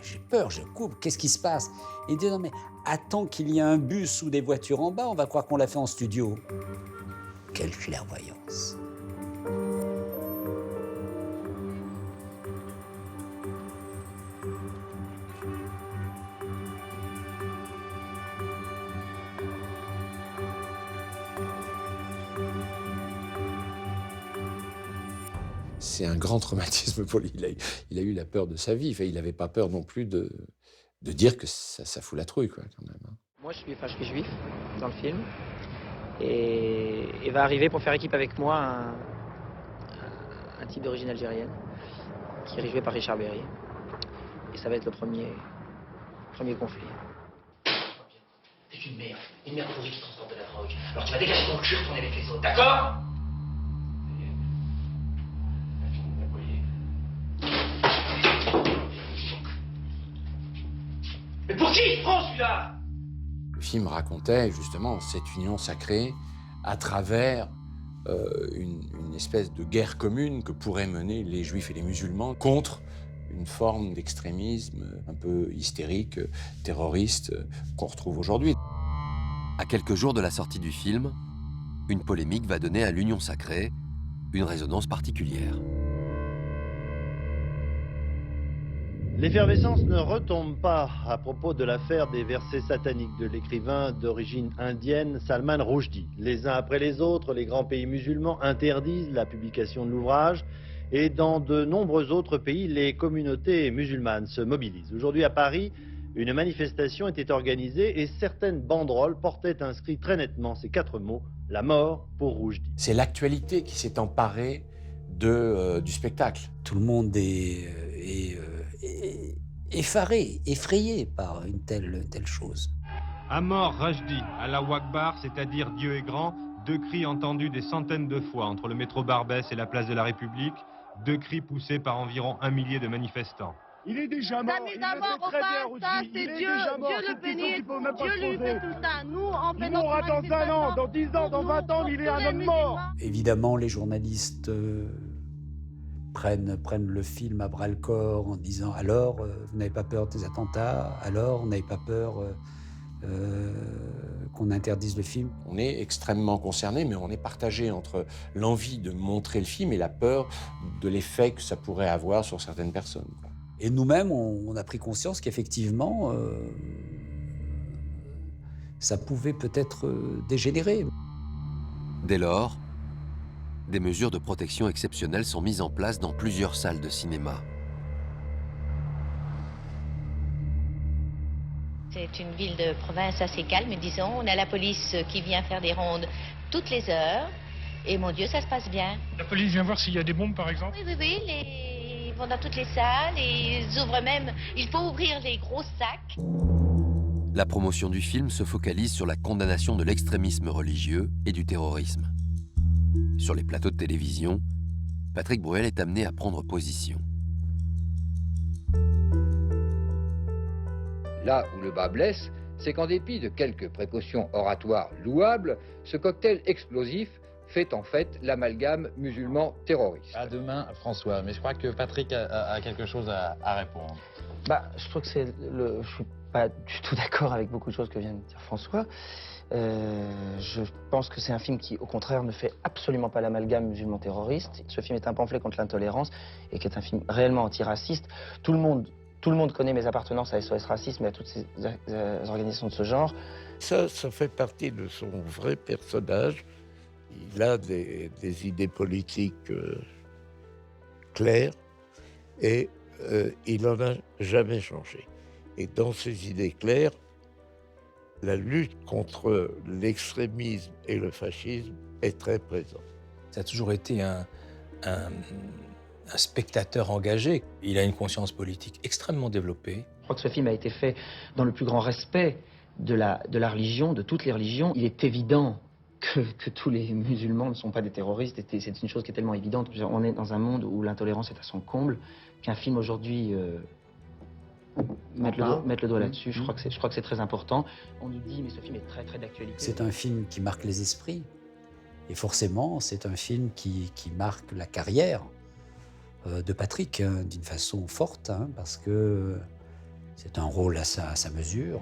J'ai peur, je coupe, qu'est-ce qui se passe? Il dit non mais attends qu'il y ait un bus ou des voitures en bas, on va croire qu'on l'a fait en studio. Quelle clairvoyance. C'est un grand traumatisme pour lui. Il a eu la peur de sa vie. Enfin, il n'avait pas peur non plus de dire que ça fout la trouille, quoi, quand même. Moi, je suis juif dans le film. Et va arriver pour faire équipe avec moi un type d'origine algérienne qui est joué par Richard Berry. Et ça va être le premier conflit. T'es une merde pourrie qui transporte de la drogue. Alors tu vas dégager ton cul, retourner avec les autres, d'accord? Mais pour qui il se prend celui-là? Le film racontait justement cette union sacrée à travers une espèce de guerre commune que pourraient mener les juifs et les musulmans contre une forme d'extrémisme un peu hystérique, terroriste, qu'on retrouve aujourd'hui. À quelques jours de la sortie du film, une polémique va donner à l'Union sacrée une résonance particulière. L'effervescence ne retombe pas à propos de l'affaire des versets sataniques de l'écrivain d'origine indienne Salman Rushdie. Les uns après les autres, les grands pays musulmans interdisent la publication de l'ouvrage et dans de nombreux autres pays, les communautés musulmanes se mobilisent. Aujourd'hui à Paris, une manifestation était organisée et certaines banderoles portaient inscrits très nettement ces 4 mots, la mort pour Rushdie. C'est l'actualité qui s'est emparée du spectacle. Tout le monde est effaré, effrayé par une telle chose. À mort Rushdie, Allahu Akbar, c'est-à-dire Dieu est grand, 2 cris entendus des centaines de fois entre le métro Barbès et la place de la République, 2 cris poussés par environ 1 millier de manifestants. Il est déjà mort, il le fait très bien, Rushdie. Il est déjà mort, c'est une question qu'il ne faut même pas se poser. Il mourra dans 1 an, dans 10 ans, dans 20 ans, il est un homme mort. Évidemment, les journalistes prennent le film à bras-le-corps en disant « Alors, vous n'avez pas peur des attentats ? Alors, vous n'avez pas peur qu'on interdise le film. On est extrêmement concerné, mais on est partagé entre l'envie de montrer le film et la peur de l'effet que ça pourrait avoir sur certaines personnes. Et nous-mêmes, on a pris conscience qu'effectivement, ça pouvait peut-être dégénérer. Dès lors, des mesures de protection exceptionnelles sont mises en place dans plusieurs salles de cinéma. C'est une ville de province assez calme, disons. On a la police qui vient faire des rondes toutes les heures. Et mon Dieu, ça se passe bien. La police vient voir s'il y a des bombes, par exemple? Oui. Ils vont dans toutes les salles et ils ouvrent même... Il faut ouvrir les gros sacs. La promotion du film se focalise sur la condamnation de l'extrémisme religieux et du terrorisme. Sur les plateaux de télévision, Patrick Bruel est amené à prendre position. Là où le bas blesse, c'est qu'en dépit de quelques précautions oratoires louables, ce cocktail explosif fait en fait l'amalgame musulman-terroriste. À demain, François, mais je crois que Patrick a quelque chose à répondre. Je trouve que je suis pas du tout d'accord avec beaucoup de choses que vient de dire François. Je pense que c'est un film qui, au contraire, ne fait absolument pas l'amalgame musulman-terroriste. Ce film est un pamphlet contre l'intolérance et qui est un film réellement antiraciste. Tout le monde connaît mes appartenances à SOS Racisme et à toutes ces organisations de ce genre. Ça fait partie de son vrai personnage. Il a des idées politiques claires et il n'en a jamais changé. Et dans ces idées claires, la lutte contre l'extrémisme et le fascisme est très présente. Ça a toujours été un spectateur engagé. Il a une conscience politique extrêmement développée. Je crois que ce film a été fait dans le plus grand respect de la religion, de toutes les religions. Il est évident que tous les musulmans ne sont pas des terroristes. C'est une chose qui est tellement évidente. On est dans un monde où l'intolérance est à son comble, qu'un film aujourd'hui mettre le doigt là-dessus. Je crois que c'est très important. On nous dit, mais ce film est très, très d'actualité. C'est un film qui marque les esprits. Et forcément, c'est un film qui marque la carrière de Patrick d'une façon forte, parce que c'est un rôle à sa mesure.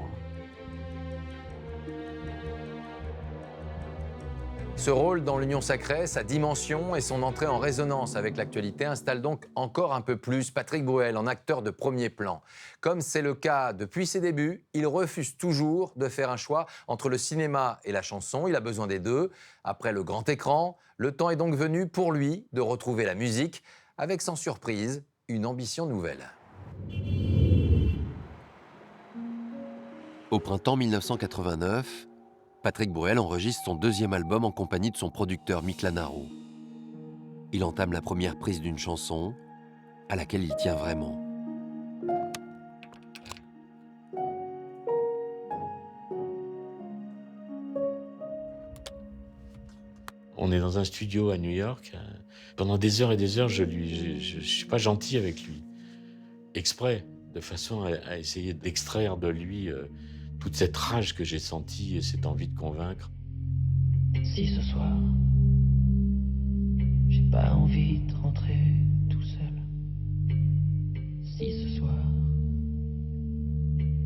Ce rôle dans l'Union sacrée, sa dimension et son entrée en résonance avec l'actualité installent donc encore un peu plus Patrick Bruel en acteur de premier plan. Comme c'est le cas depuis ses débuts, il refuse toujours de faire un choix entre le cinéma et la chanson. Il a besoin des deux. Après le grand écran, le temps est donc venu pour lui de retrouver la musique avec, sans surprise, une ambition nouvelle. Au printemps 1989, Patrick Bruel enregistre son deuxième album en compagnie de son producteur Mick Lanaro. Il entame la première prise d'une chanson à laquelle il tient vraiment. On est dans un studio à New York. Pendant des heures et des heures, je suis pas gentil avec lui. Exprès, de façon à essayer d'extraire de lui toute cette rage que j'ai sentie et cette envie de convaincre. Si ce soir, j'ai pas envie de rentrer tout seul. Si ce soir,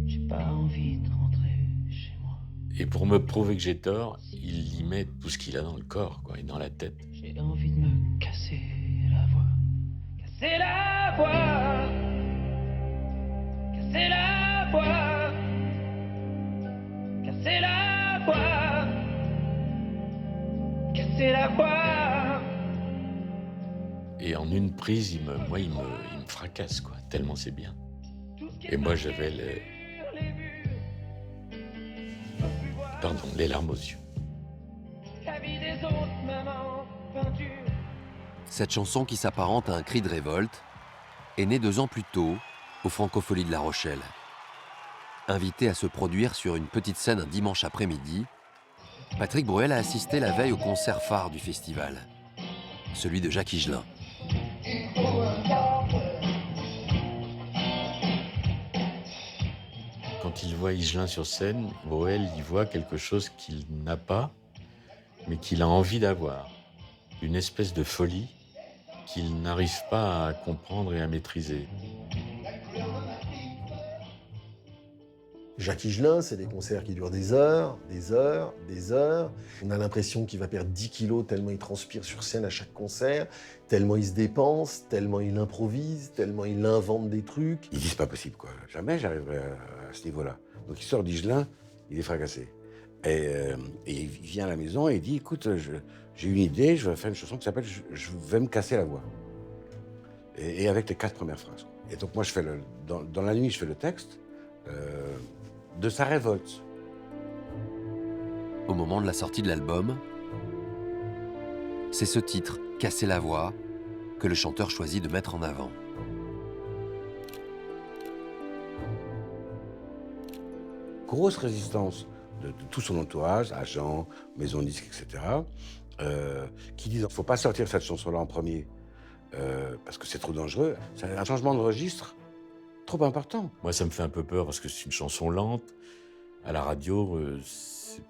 j'ai pas envie de rentrer chez moi. Et pour me prouver que j'ai tort, il y met tout ce qu'il a dans le corps, quoi, et dans la tête. J'ai envie de me casser la voix. Casser la voix. Casser la voix. Casser la voix. Casser la voix. Et en une prise, il me fracasse, quoi, tellement c'est bien. Et moi, j'avais les larmes aux yeux. Cette chanson, qui s'apparente à un cri de révolte, est née 2 ans plus tôt aux Francopholies de La Rochelle. Invité à se produire sur une petite scène un dimanche après-midi, Patrick Bruel a assisté la veille au concert phare du festival, celui de Jacques Higelin. Quand il voit Higelin sur scène, Bruel y voit quelque chose qu'il n'a pas, mais qu'il a envie d'avoir. Une espèce de folie qu'il n'arrive pas à comprendre et à maîtriser. Jacques Higelin, c'est des concerts qui durent des heures, des heures, des heures. On a l'impression qu'il va perdre 10 kilos tellement il transpire sur scène à chaque concert, tellement il se dépense, tellement il improvise, tellement il invente des trucs. Il dit c'est pas possible quoi, jamais j'arriverai à ce niveau-là. Donc il sort d'Higelin, il est fracassé. Et il vient à la maison et il dit écoute, j'ai une idée, je vais faire une chanson qui s'appelle Je vais me casser la voix. Et avec les 4 premières phrases. Et donc moi je fais dans la nuit je fais le texte de sa révolte. Au moment de la sortie de l'album, c'est ce titre, Casser la voix, que le chanteur choisit de mettre en avant. Grosse résistance de tout son entourage, agents, maisons de disques, etc., qui disent « il ne faut pas sortir cette chanson-là en premier, parce que c'est trop dangereux ». C'est un changement de registre trop important. Moi, ça me fait un peu peur, parce que c'est une chanson lente. À la radio,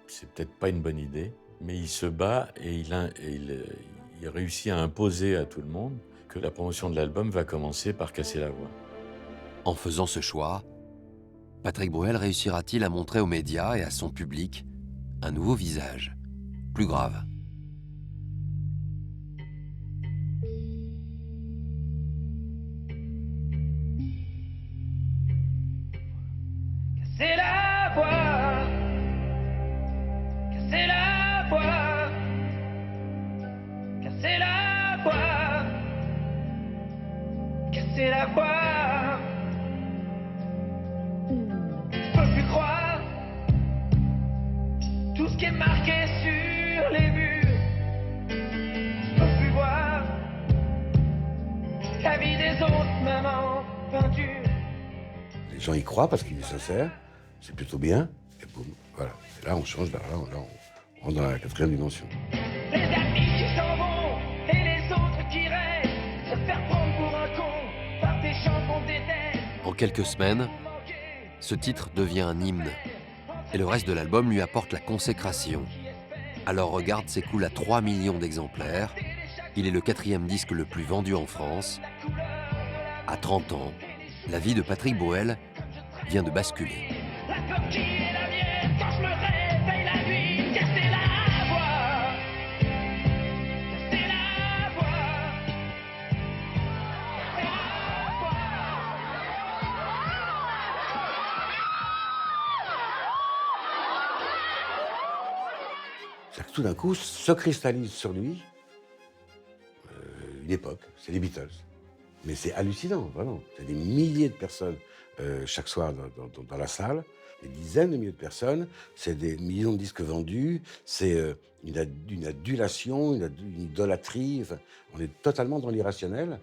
c'est peut-être pas une bonne idée, mais il se bat et il réussit à imposer à tout le monde que la promotion de l'album va commencer par casser la voix. En faisant ce choix, Patrick Bruel réussira-t-il à montrer aux médias et à son public un nouveau visage, plus grave? Casser la voix, casser la voix, casser la voix, casser la voix. Je peux plus croire tout ce qui est marqué sur les murs. Je peux plus voir la vie des autres, maman, peinture. Les gens y croient parce qu'il est sincère, c'est plutôt bien, et boum, voilà. Et là, on change, là, on rentre dans la 4e dimension. Les amis qui s'en vont et les autres qui restent, se faire prendre pour un con par des gens qu'on déteste. En quelques semaines, ce titre devient un hymne, et le reste de l'album lui apporte la consécration. Alors Regarde s'écoule à 3 millions d'exemplaires, il est le 4e disque le plus vendu en France. À 30 ans, la vie de Patrick Bruel vient de basculer. La coquille est la mienne quand je me réveille la nuit. Casser la voix, casser la voix, casser la voix. C'est que tout d'un coup, se cristallise sur lui une époque, c'est les Beatles. Mais c'est hallucinant, vraiment. C'est des milliers de personnes chaque soir dans la salle, des dizaines de milliers de personnes, c'est des millions de disques vendus, c'est une adulation, une idolâtrie. Enfin, on est totalement dans l'irrationnel.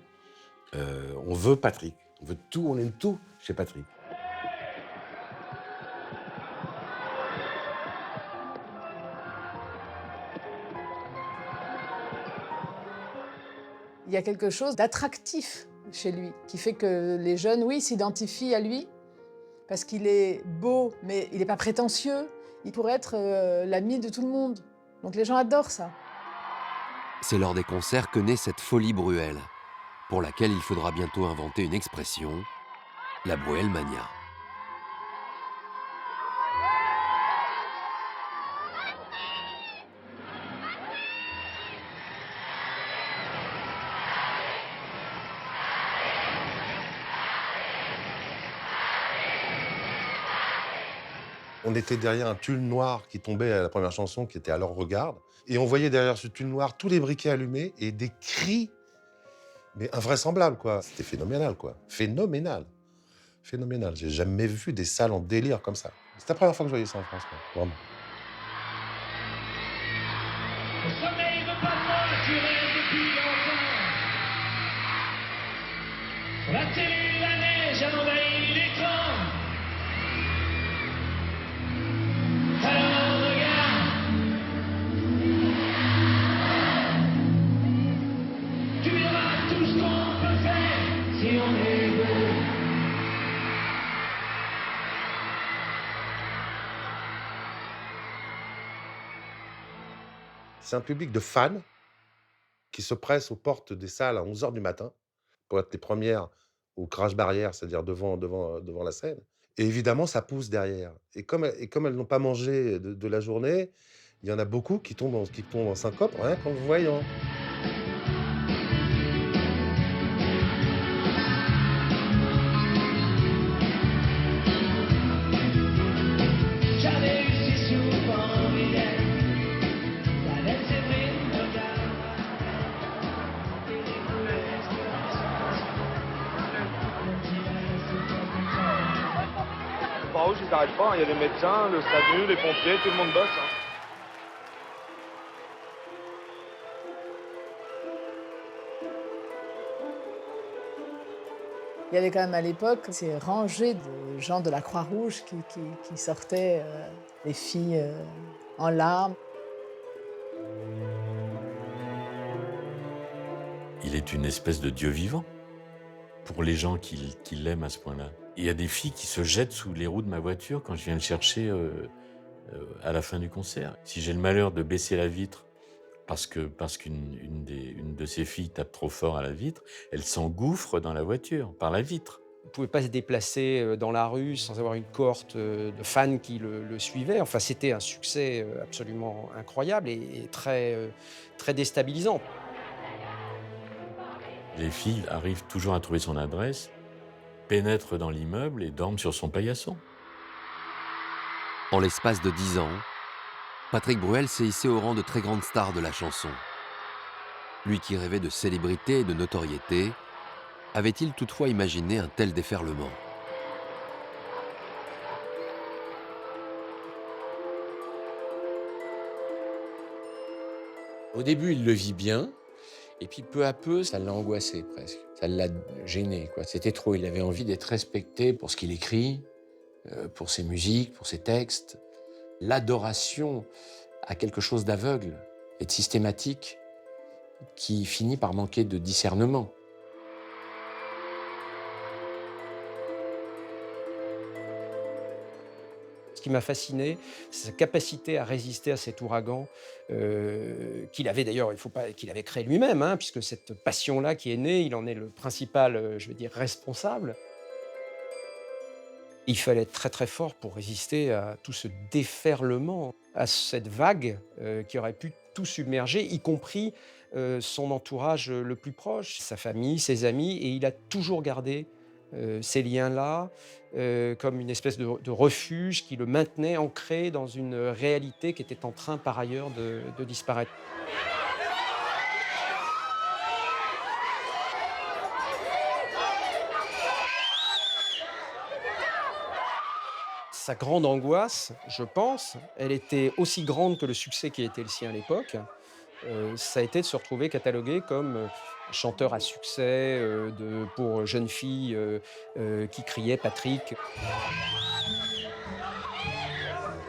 On veut Patrick, on veut tout, on aime tout chez Patrick. Il y a quelque chose d'attractif chez lui, qui fait que les jeunes, oui, s'identifient à lui, parce qu'il est beau, mais il n'est pas prétentieux. Il pourrait être l'ami de tout le monde. Donc les gens adorent ça. C'est lors des concerts que naît cette folie Bruel, pour laquelle il faudra bientôt inventer une expression, la Bruelmania. On était derrière un tulle noir qui tombait à la première chanson, qui était Alors Regarde. Et on voyait derrière ce tulle noir tous les briquets allumés et des cris, mais invraisemblables, quoi. C'était phénoménal, quoi. Phénoménal. Phénoménal. J'ai jamais vu des salles en délire comme ça. C'était la première fois que je voyais ça en France, quoi. Vraiment. Le sommeil veut pas de moi, tu rêves depuis longtemps. Sur la télé, la neige a envahi l'écran. Alors regarde, tu verras tout ce qu'on peut faire si on est beau. C'est un public de fans qui se pressent aux portes des salles à 11h du matin pour être les premières au crash barrière, c'est-à-dire devant la scène. Et évidemment, ça pousse derrière. Et comme elles n'ont pas mangé de la journée, il y en a beaucoup qui tombent en syncope rien qu'en vous voyant. Rouge, ils n'arrêtent pas, il y a les médecins, le SAMU, les pompiers, tout le monde bosse. Il y avait quand même à l'époque ces rangées de gens de la Croix-Rouge qui sortaient les filles en larmes. Il est une espèce de dieu vivant pour les gens qui l'aiment à ce point-là. Il y a des filles qui se jettent sous les roues de ma voiture quand je viens le chercher à la fin du concert. Si j'ai le malheur de baisser la vitre parce qu'une de ces filles tape trop fort à la vitre, elle s'engouffre dans la voiture par la vitre. Il ne pouvait pas se déplacer dans la rue sans avoir une cohorte de fans qui le suivaient. Enfin, c'était un succès absolument incroyable et très déstabilisant. Les filles arrivent toujours à trouver son adresse, pénètrent dans l'immeuble et dorment sur son paillasson. En l'espace de 10 ans, Patrick Bruel s'est hissé au rang de très grande star de la chanson. Lui qui rêvait de célébrité et de notoriété, avait-il toutefois imaginé un tel déferlement ? Au début, il le vit bien, et puis peu à peu, ça l'a angoissé presque. Ça l'a gêné, quoi. C'était trop. Il avait envie d'être respecté pour ce qu'il écrit, pour ses musiques, pour ses textes. L'adoration à quelque chose d'aveugle et de systématique qui finit par manquer de discernement. Ce qui m'a fasciné, c'est sa capacité à résister à cet ouragan qu'il avait d'ailleurs, qu'il avait créé lui-même, hein, puisque cette passion-là qui est née, il en est le principal, je veux dire, responsable. Il fallait être très très fort pour résister à tout ce déferlement, à cette vague qui aurait pu tout submerger, y compris son entourage le plus proche, sa famille, ses amis, et il a toujours gardé ces liens-là comme une espèce de refuge qui le maintenait ancré dans une réalité qui était en train par ailleurs de disparaître. Sa grande angoisse, je pense, elle était aussi grande que le succès qui était le sien à l'époque. Ça a été de se retrouver catalogué comme chanteur à succès pour jeunes filles qui criaient Patrick.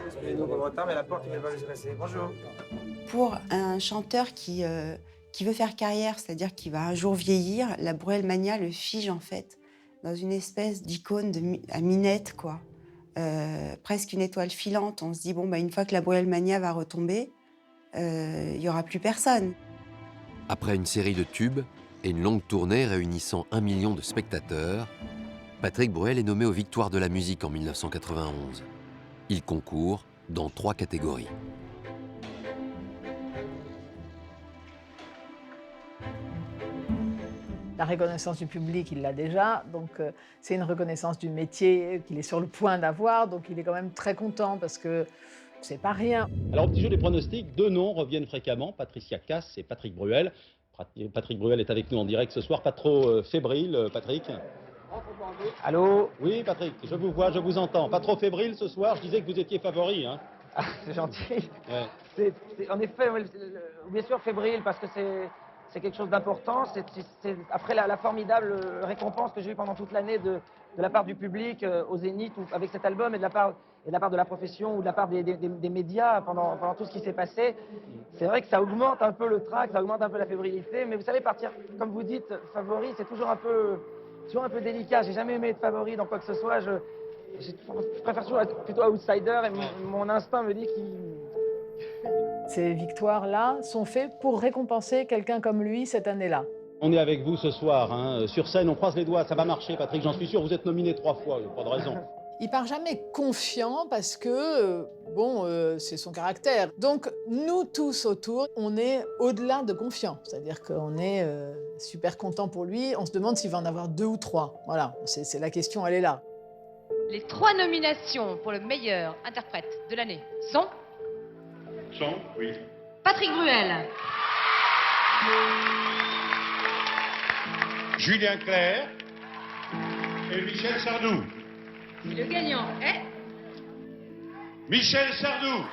Désolé, nous, on va retard, mais la porte, il ne va pas se passer. Bonjour. Pour un chanteur qui veut faire carrière, c'est-à-dire qui va un jour vieillir, la Bruelmania le fige en fait dans une espèce d'icône à minette, quoi. Presque une étoile filante. On se dit, bon, bah, une fois que la Bruelmania va retomber, il n'y aura plus personne. Après une série de tubes et une longue tournée réunissant 1 million de spectateurs, Patrick Bruel est nommé aux Victoires de la musique en 1991. Il concourt dans 3 catégories. La reconnaissance du public, il l'a déjà, donc c'est une reconnaissance du métier qu'il est sur le point d'avoir, donc il est quand même très content parce que c'est pas rien. Alors, au petit jeu des pronostics, 2 noms reviennent fréquemment, Patricia Cass et Patrick Bruel. Patrick Bruel est avec nous en direct ce soir, pas trop fébrile, Patrick? Allô? Oui, Patrick, je vous vois, je vous entends. Pas trop fébrile ce soir, je disais que vous étiez favori, hein? Ah, c'est gentil. Ouais. C'est en effet, bien sûr, fébrile, parce que c'est quelque chose d'important. C'est après la formidable récompense que j'ai eue pendant toute l'année de la part du public au Zénith avec cet album et de la part de la profession ou de la part des médias pendant tout ce qui s'est passé. C'est vrai que ça augmente un peu le trac, ça augmente un peu la fébrilité, mais vous savez, partir, comme vous dites, favori, c'est toujours un peu délicat. J'ai jamais aimé être favori dans quoi que ce soit. Je préfère toujours être plutôt outsider et mon instinct me dit qu'il... Ces victoires-là sont faites pour récompenser quelqu'un comme lui cette année-là. On est avec vous ce soir, hein. Sur scène, on croise les doigts, ça va marcher, Patrick, j'en suis sûr, vous êtes nominé 3 fois, il n'y a pas de raison. Il part jamais confiant parce que, c'est son caractère. Donc, nous tous autour, on est au-delà de confiant. C'est-à-dire qu'on est super content pour lui. On se demande s'il va en avoir 2 ou 3. Voilà, c'est la question, elle est là. Les 3 nominations pour le meilleur interprète de l'année sont... Oui. Patrick Bruel, Julien Clerc et Michel Sardou. et le gagnant est... Michel Sardou.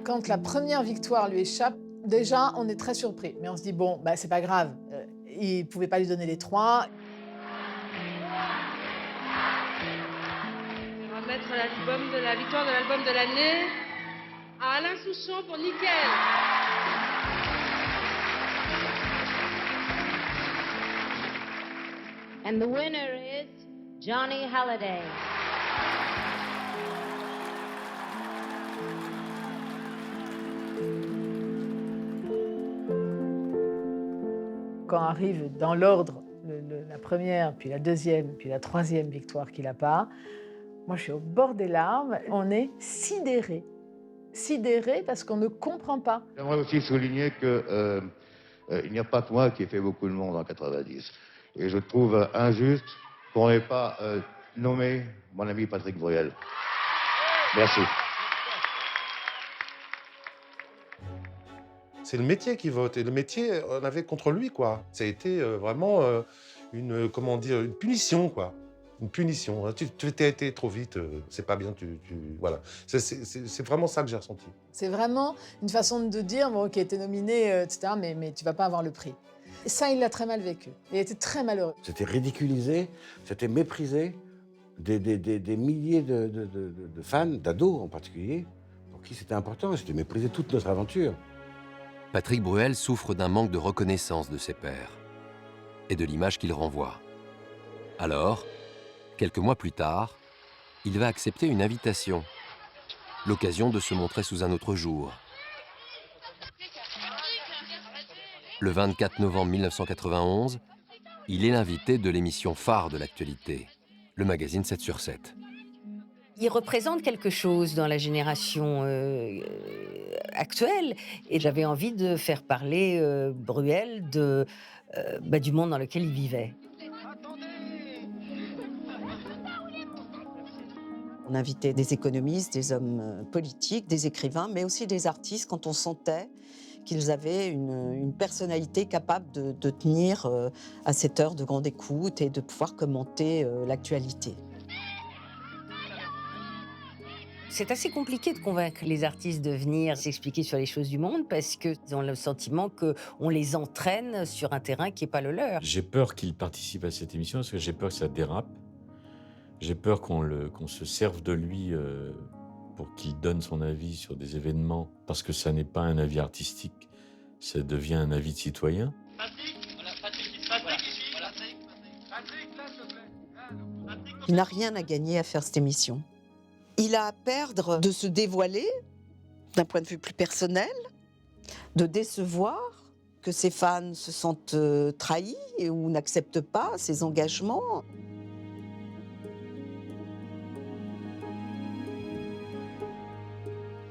Quand la première victoire lui échappe, déjà, on est très surpris. Mais on se dit, bon, c'est pas grave. Il ne pouvait pas lui donner les 3. On va mettre la victoire de l'album de l'année à Alain Souchon pour Nickel. And the winner is Johnny Halliday. Quand arrive dans l'ordre la première, puis la deuxième, puis la troisième victoire qu'il n'a pas, moi je suis au bord des larmes. On est sidérés. Sidérés parce qu'on ne comprend pas. J'aimerais aussi souligner qu'il n'y a pas que moi qui ai fait beaucoup de monde en 90. Et je trouve injuste qu'on n'ait pas nommé mon ami Patrick Bruel. Merci. C'est le métier qui vote. Et le métier, on avait contre lui, quoi. Ça a été vraiment une punition, quoi. Une punition. Tu t'es été trop vite, c'est pas bien, voilà. C'est vraiment ça que j'ai ressenti. C'est vraiment une façon de dire, bon, ok, t'es nominé, etc., mais tu vas pas avoir le prix. Et ça, il l'a très mal vécu. Il était très malheureux. C'était ridiculisé, c'était méprisé. Des milliers de fans, d'ados en particulier, pour qui c'était important. C'était méprisé toute notre aventure. Patrick Bruel souffre d'un manque de reconnaissance de ses pairs et de l'image qu'il renvoie. Alors, quelques mois plus tard, il va accepter une invitation, l'occasion de se montrer sous un autre jour. Le 24 novembre 1991, il est l'invité de l'émission phare de l'actualité, le magazine 7 sur 7. Il représente quelque chose dans la génération actuelle. Et j'avais envie de faire parler Bruel du monde dans lequel il vivait. On invitait des économistes, des hommes politiques, des écrivains, mais aussi des artistes quand on sentait qu'ils avaient une personnalité capable de tenir à cette heure de grande écoute et de pouvoir commenter l'actualité. C'est assez compliqué de convaincre les artistes de venir s'expliquer sur les choses du monde parce qu'ils ont le sentiment qu'on les entraîne sur un terrain qui n'est pas le leur. J'ai peur qu'il participe à cette émission parce que j'ai peur que ça dérape. J'ai peur qu'on se serve de lui pour qu'il donne son avis sur des événements parce que ça n'est pas un avis artistique, ça devient un avis de citoyen. Il n'a rien à gagner à faire cette émission. Il a à perdre de se dévoiler d'un point de vue plus personnel, de décevoir, que ses fans se sentent trahis ou n'acceptent pas ses engagements.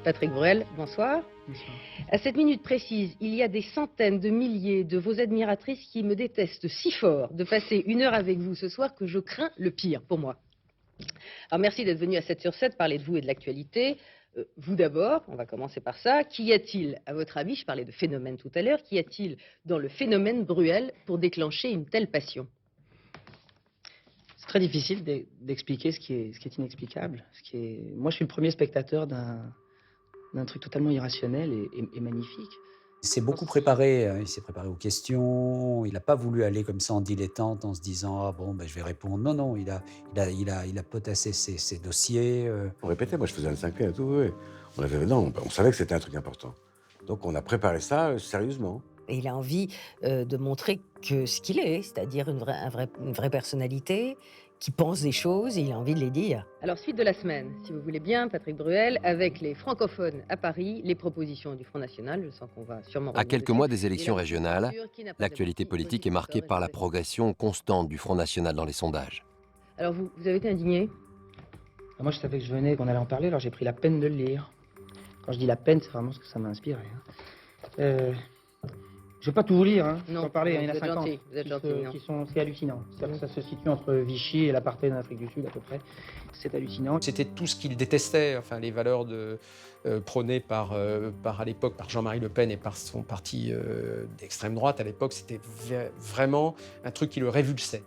Patrick Bruel, bonsoir. Bonsoir. À cette minute précise, il y a des centaines de milliers de vos admiratrices qui me détestent si fort de passer 1 heure avec vous ce soir que je crains le pire pour moi. Alors merci d'être venu à 7 sur 7 parler de vous et de l'actualité. Vous d'abord, on va commencer par ça. Qu'y a-t-il, à votre avis, je parlais de phénomène tout à l'heure, qu'y a-t-il dans le phénomène Bruel pour déclencher une telle passion? C'est très difficile d'expliquer ce qui est inexplicable. Moi, je suis le premier spectateur d'un truc totalement irrationnel et magnifique. Il s'est beaucoup préparé, il s'est préparé aux questions, il n'a pas voulu aller comme ça en dilettante en se disant « Ah bon, je vais répondre ». Non, non, il a potassé ses dossiers. On répétait, moi je faisais un 5P et tout, ouais. On savait que c'était un truc important. Donc on a préparé ça sérieusement. Et il a envie de montrer que ce qu'il est, c'est-à-dire une vraie personnalité, qui pense des choses et il a envie de les dire. Alors, suite de la semaine, si vous voulez bien, Patrick Bruel, avec les francophones à Paris, les propositions du Front National, je sens qu'on va sûrement... À quelques mois des élections régionales, l'actualité politique est marquée par la progression constante du Front National dans les sondages. Alors, vous avez été indigné? Moi, je savais que je venais, qu'on allait en parler, alors j'ai pris la peine de le lire. Quand je dis la peine, c'est vraiment ce que ça m'a inspiré. Je vais pas tout vous lire, hein. Non, Faut en parler, il y en vous a êtes 50 gentil, vous êtes gentil, non. c'est hallucinant. C'est-à-dire que ça se situe entre Vichy et l'apartheid en Afrique du Sud à peu près. C'est hallucinant. C'était tout ce qu'il détestait, enfin les valeurs prônées par à l'époque par Jean-Marie Le Pen et par son parti d'extrême droite à l'époque, c'était vraiment un truc qui le révulsait.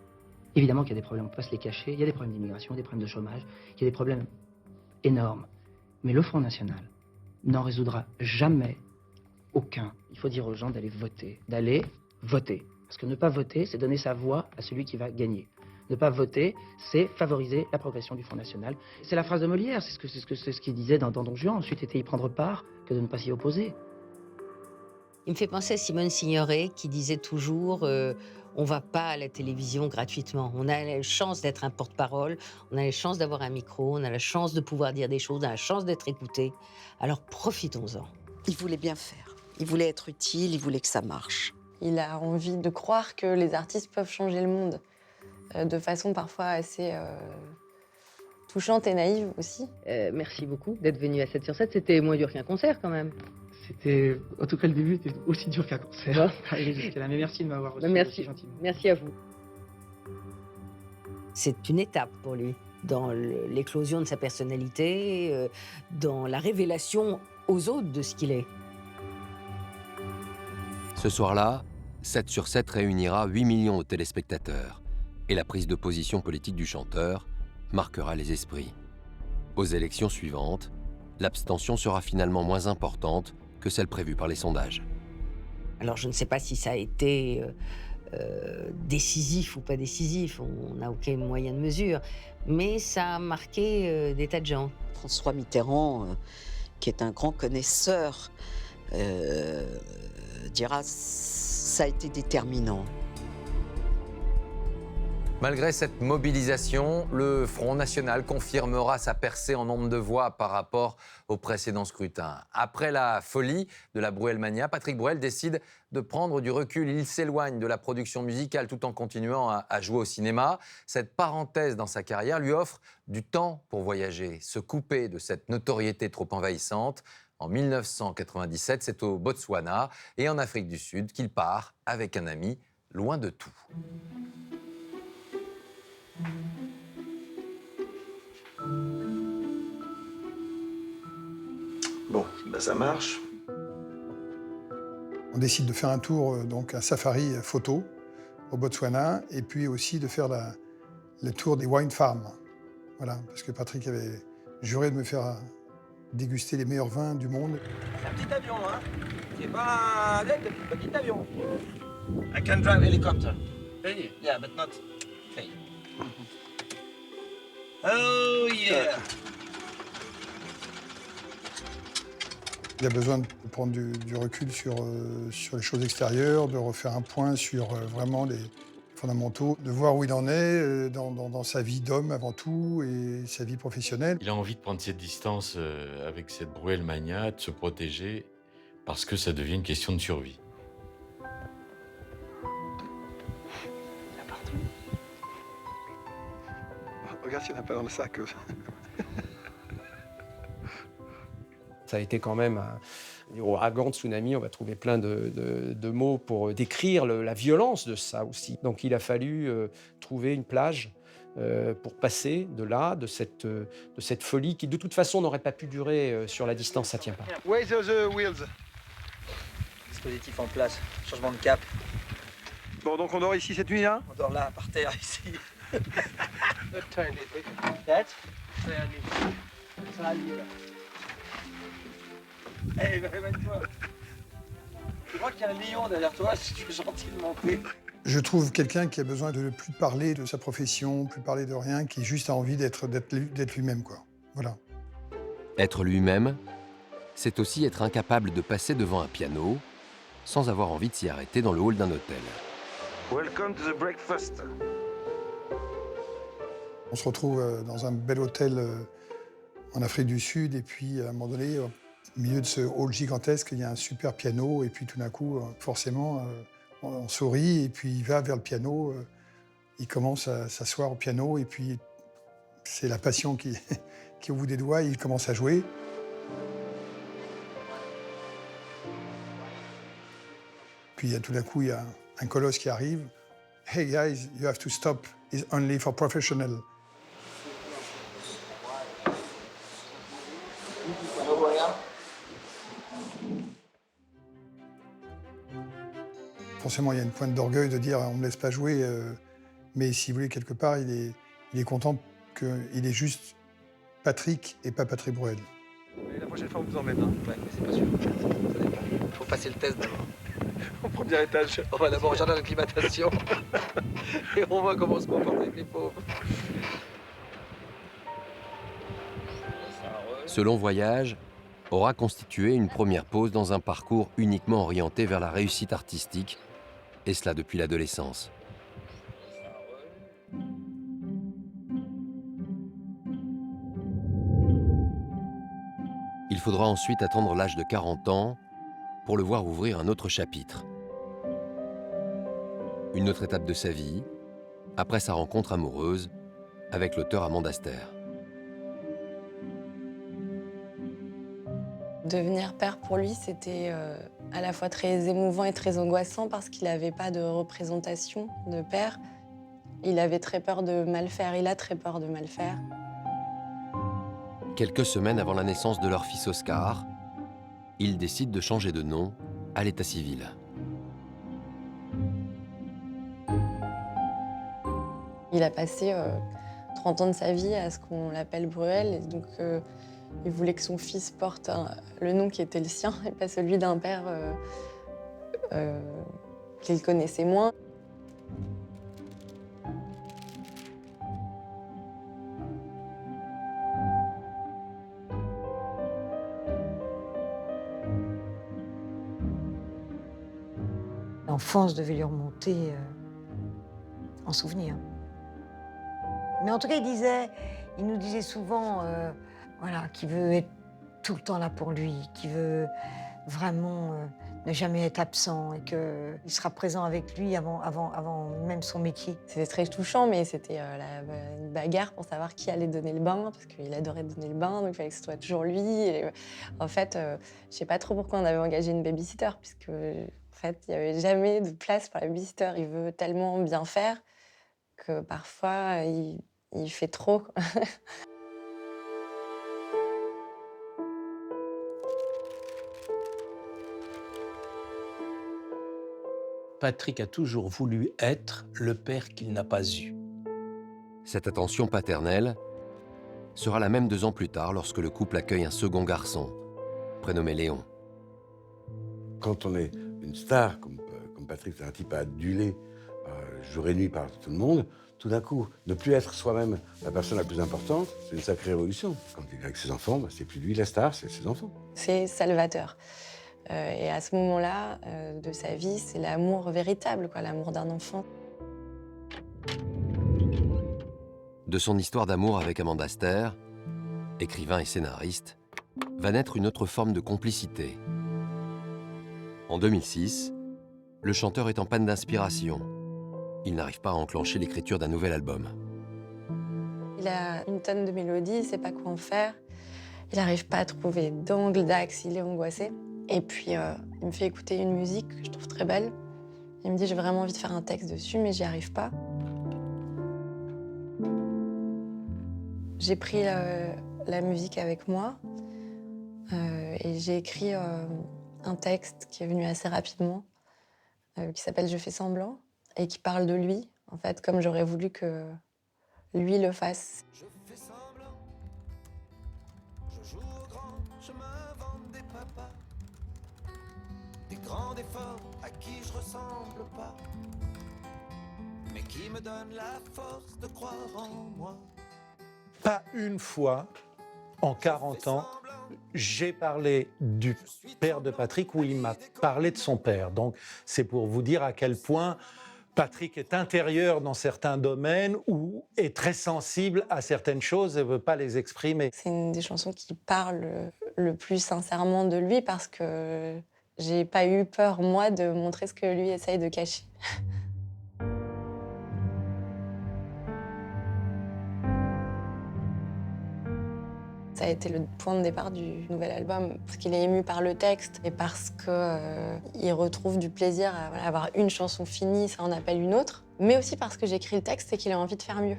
Évidemment qu'il y a des problèmes, on ne peut pas se les cacher. Il y a des problèmes d'immigration, des problèmes de chômage, il y a des problèmes énormes. Mais le Front National n'en résoudra jamais aucun. Il faut dire aux gens d'aller voter. Parce que ne pas voter, c'est donner sa voix à celui qui va gagner. Ne pas voter, c'est favoriser la progression du Front National. C'est la phrase de Molière, c'est ce qu'il disait dans Don Juan. Ensuite, était y prendre part que de ne pas s'y opposer. Il me fait penser à Simone Signoret qui disait toujours on ne va pas à la télévision gratuitement. On a la chance d'être un porte-parole, on a la chance d'avoir un micro, on a la chance de pouvoir dire des choses, on a la chance d'être écouté. Alors profitons-en. Il voulait bien faire. Il voulait être utile, il voulait que ça marche. Il a envie de croire que les artistes peuvent changer le monde de façon parfois assez touchante et naïve aussi. Merci beaucoup d'être venu à 7 sur 7. C'était moins dur qu'un concert quand même. C'était, en tout cas le début était aussi dur qu'un concert. J'étais là, mais merci de m'avoir reçu aussi gentiment. Merci à vous. C'est une étape pour lui, dans l'éclosion de sa personnalité, dans la révélation aux autres de ce qu'il est. Ce soir-là, 7 sur 7 réunira 8 millions de téléspectateurs et la prise de position politique du chanteur marquera les esprits. Aux élections suivantes, l'abstention sera finalement moins importante que celle prévue par les sondages. Alors je ne sais pas si ça a été décisif ou pas décisif, on n'a aucun moyen de mesure, mais ça a marqué des tas de gens. François Mitterrand, qui est un grand connaisseur, dira ça a été déterminant. Malgré cette mobilisation, le Front National confirmera sa percée en nombre de voix par rapport au précédent scrutin. Après la folie de la Bruelmania, Patrick Bruel décide de prendre du recul. Il s'éloigne de la production musicale tout en continuant à jouer au cinéma. Cette parenthèse dans sa carrière lui offre du temps pour voyager, se couper de cette notoriété trop envahissante. En 1997, c'est au Botswana et en Afrique du Sud qu'il part avec un ami, loin de tout. Bon, ben ça marche. On décide de faire un tour, donc un safari photo au Botswana, et puis aussi de faire le tour des wine farms. Voilà, parce que Patrick avait juré de me faire déguster les meilleurs vins du monde. C'est un petit avion, hein. C'est pas un petit avion. I can drive helicopter. Really? Yeah, but not plane. Oh yeah. Il a besoin de prendre du recul sur les choses extérieures, de refaire un point sur vraiment les fondamentaux, de voir où il en est dans sa vie d'homme avant tout et sa vie professionnelle. Il a envie de prendre cette distance avec cette Bruelmania, de se protéger, parce que ça devient une question de survie. Il y en a partout. Regarde s'il n'y en a pas dans le sac. Ça a été quand même un ouragan, tsunami, on va trouver plein de mots pour décrire la violence de ça aussi. Donc il a fallu trouver une plage pour passer de là, de cette folie qui de toute façon n'aurait pas pu durer sur la distance, ça tient pas. Where's the wheels? Dispositif en place, changement de cap. Bon, donc on dort ici cette nuit, hein? On dort là, par terre, ici. Hey, mets-toi. Je crois qu'il y a un lion derrière toi, si tu es gentil de monter. Je trouve quelqu'un qui a besoin de ne plus parler de sa profession, plus parler de rien, qui juste a envie d'être lui-même, quoi. Voilà. Être lui-même, c'est aussi être incapable de passer devant un piano sans avoir envie de s'y arrêter dans le hall d'un hôtel. Welcome to the breakfast. On se retrouve dans un bel hôtel en Afrique du Sud, et puis à un moment donné, au milieu de ce hall gigantesque, il y a un super piano, et puis tout d'un coup, forcément, on sourit, et puis il va vers le piano, il commence à s'asseoir au piano, et puis c'est la passion qui est au bout des doigts, il commence à jouer. Puis tout d'un coup, il y a un colosse qui arrive. « Hey guys, you have to stop, it's only for professionals. » Forcément, il y a une pointe d'orgueil de dire on ne me laisse pas jouer, mais si vous voulez, quelque part, il est content qu'il est juste Patrick et pas Patrick Bruel. Mais la prochaine fois, on vous emmène, hein. Ouais, mais c'est pas sûr. Ça dépend. Il faut passer le test d'abord. Au premier étage, on va d'abord au jardin d'acclimatation. Et on voit comment se comportent avec les pauvres. Ce long voyage aura constitué une première pause dans un parcours uniquement orienté vers la réussite artistique, et cela depuis l'adolescence. Il faudra ensuite attendre l'âge de 40 ans pour le voir ouvrir un autre chapitre. Une autre étape de sa vie, après sa rencontre amoureuse avec l'auteur Amand Aster. Devenir père pour lui, c'était à la fois très émouvant et très angoissant parce qu'il n'avait pas de représentation de père. Il avait très peur de mal faire, il a très peur de mal faire. Quelques semaines avant la naissance de leur fils Oscar, ils décident de changer de nom à l'état civil. Il a passé 30 ans de sa vie à ce qu'on l'appelle Bruel, et donc il voulait que son fils porte le nom qui était le sien et pas celui d'un père qu'il connaissait moins. L'enfance devait lui remonter en souvenir. Mais en tout cas, il nous disait souvent voilà, qu'il veut être tout le temps là pour lui, qu'il veut vraiment ne jamais être absent et qu'il sera présent avec lui avant même son métier. C'était très touchant, mais c'était une bagarre pour savoir qui allait donner le bain, parce qu'il adorait donner le bain, donc il fallait que ce soit toujours lui. Et, en fait, je sais pas trop pourquoi on avait engagé une babysitter, puisque en fait, il n'y avait jamais de place pour la babysitter. Il veut tellement bien faire que parfois, il fait trop. Patrick a toujours voulu être le père qu'il n'a pas eu. Cette attention paternelle sera la même 2 ans plus tard lorsque le couple accueille un second garçon, prénommé Léon. Quand on est une star, comme Patrick, c'est un type adulé jour et nuit par tout le monde, tout d'un coup, ne plus être soi-même la personne la plus importante, c'est une sacrée révolution. Quand il est avec ses enfants, c'est plus lui la star, c'est ses enfants. C'est salvateur. Et à ce moment-là de sa vie, c'est l'amour véritable, l'amour d'un enfant. De son histoire d'amour avec Amand Aster, écrivain et scénariste, va naître une autre forme de complicité. En 2006, le chanteur est en panne d'inspiration. Il n'arrive pas à enclencher l'écriture d'un nouvel album. Il a une tonne de mélodies, il ne sait pas quoi en faire. Il n'arrive pas à trouver d'angle, d'axe, il est angoissé. Et puis, il me fait écouter une musique que je trouve très belle. Il me dit, j'ai vraiment envie de faire un texte dessus, mais j'y arrive pas. J'ai pris la musique avec moi et j'ai écrit un texte qui est venu assez rapidement, qui s'appelle « Je fais semblant » et qui parle de lui, en fait, comme j'aurais voulu que lui le fasse. Je fais semblant, je joue au grand, je m'invente des papas, des grands efforts à qui je ressemble pas, mais qui me donnent la force de croire en moi. Pas une fois, en 40 ans, j'ai parlé du père de Patrick où il m'a parlé de son père. Donc, c'est pour vous dire à quel point Patrick est intérieur dans certains domaines ou est très sensible à certaines choses et ne veut pas les exprimer. C'est une des chansons qui parle le plus sincèrement de lui parce que j'ai pas eu peur, moi, de montrer ce que lui essaye de cacher. Ça a été le point de départ du nouvel album, parce qu'il est ému par le texte et parce qu'il retrouve du plaisir à avoir une chanson finie, ça en appelle une autre, mais aussi parce que j'écris le texte et qu'il a envie de faire mieux.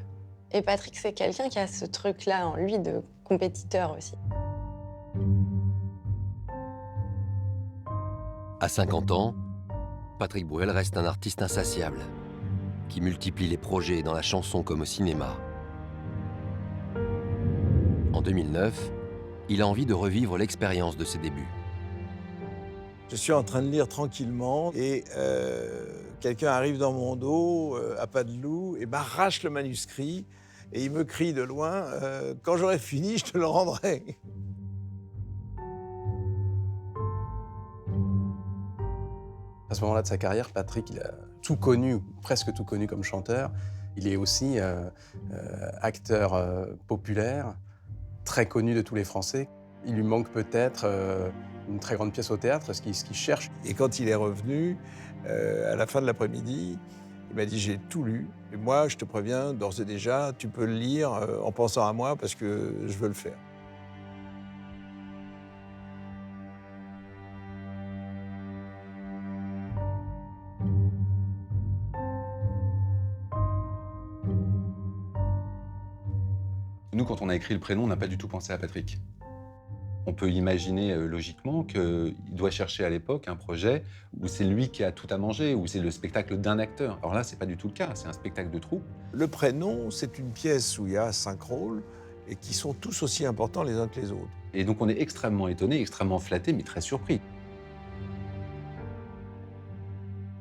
Et Patrick, c'est quelqu'un qui a ce truc-là en lui de compétiteur aussi. À 50 ans, Patrick Bruel reste un artiste insatiable, qui multiplie les projets dans la chanson comme au cinéma. En 2009, il a envie de revivre l'expérience de ses débuts. Je suis en train de lire tranquillement et quelqu'un arrive dans mon dos à pas de loup et m'arrache le manuscrit et il me crie de loin « Quand j'aurai fini, je te le rendrai ». À ce moment-là de sa carrière, Patrick, il a tout connu, presque tout connu comme chanteur. Il est aussi acteur populaire, très connu de tous les Français. Il lui manque peut-être une très grande pièce au théâtre, ce qu'il cherche. Et quand il est revenu, à la fin de l'après-midi, il m'a dit « J'ai tout lu, et moi, je te préviens, d'ores et déjà, tu peux le lire en pensant à moi parce que je veux le faire ». Nous, quand on a écrit le prénom, on n'a pas du tout pensé à Patrick. On peut imaginer logiquement qu'il doit chercher à l'époque un projet où c'est lui qui a tout à manger, où c'est le spectacle d'un acteur. Alors là, c'est pas du tout le cas, c'est un spectacle de troupe. Le prénom, c'est une pièce où il y a 5 rôles et qui sont tous aussi importants les uns que les autres. Et donc on est extrêmement étonné, extrêmement flatté, mais très surpris.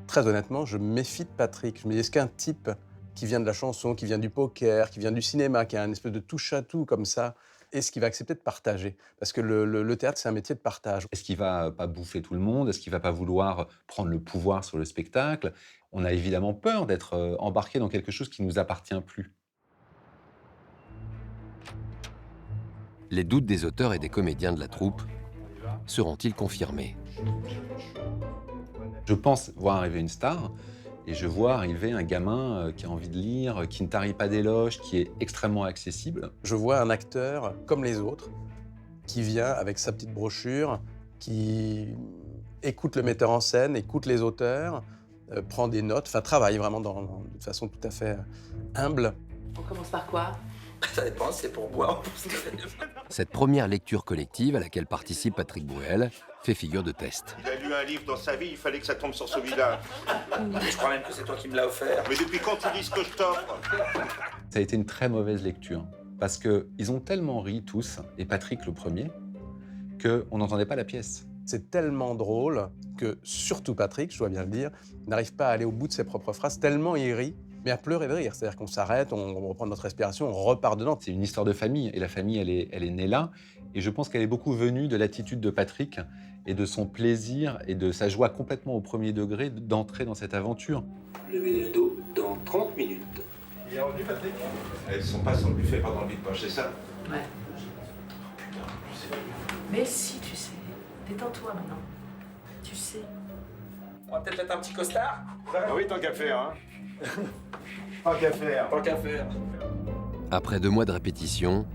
Très honnêtement, je me méfie de Patrick. Je me dis, est-ce qu'un type qui vient de la chanson, qui vient du poker, qui vient du cinéma, qui a un espèce de touche-à-tout comme ça, est-ce qu'il va accepter de partager? Parce que le théâtre, c'est un métier de partage. Est-ce qu'il va pas bouffer tout le monde? Est-ce qu'il va pas vouloir prendre le pouvoir sur le spectacle? On a évidemment peur d'être embarqué dans quelque chose qui ne nous appartient plus. Les doutes des auteurs et des comédiens de la troupe seront-ils confirmés? Je pense voir arriver une star, et je vois arriver un gamin qui a envie de lire, qui ne tarit pas d'éloges, qui est extrêmement accessible. Je vois un acteur comme les autres, qui vient avec sa petite brochure, qui écoute le metteur en scène, écoute les auteurs, prend des notes, enfin travaille vraiment de façon tout à fait humble. On commence par quoi? Ça dépend, c'est pour boire. Cette première lecture collective à laquelle participe Patrick Bruel fait figure de test. Il a lu un livre dans sa vie, il fallait que ça tombe sur celui-là. Je crois même que c'est toi qui me l'as offert. Mais depuis quand tu dis ce que je t'offre? Ça a été une très mauvaise lecture, parce qu'ils ont tellement ri tous, et Patrick le premier, qu'on n'entendait pas la pièce. C'est tellement drôle que, surtout Patrick, je dois bien le dire, n'arrive pas à aller au bout de ses propres phrases, tellement il rit, mais à pleurer de rire. C'est-à-dire qu'on s'arrête, on reprend notre respiration, on repart dedans. C'est une histoire de famille, et la famille, elle est née là, et je pense qu'elle est beaucoup venue de l'attitude de Patrick, et de son plaisir, et de sa joie complètement au premier degré d'entrer dans cette aventure. Levez le dos dans 30 minutes. Il est revenu, Patrick? Elles sont pas sur le buffet, pas dans le vide-poche, c'est ça? Ouais. Mais si, tu sais. Détends-toi maintenant. Tu sais. On va peut-être mettre un petit costard. Ah oui, tant qu'à faire, hein. Tant qu'à faire. Tant qu'à faire. Après 2 mois de répétition,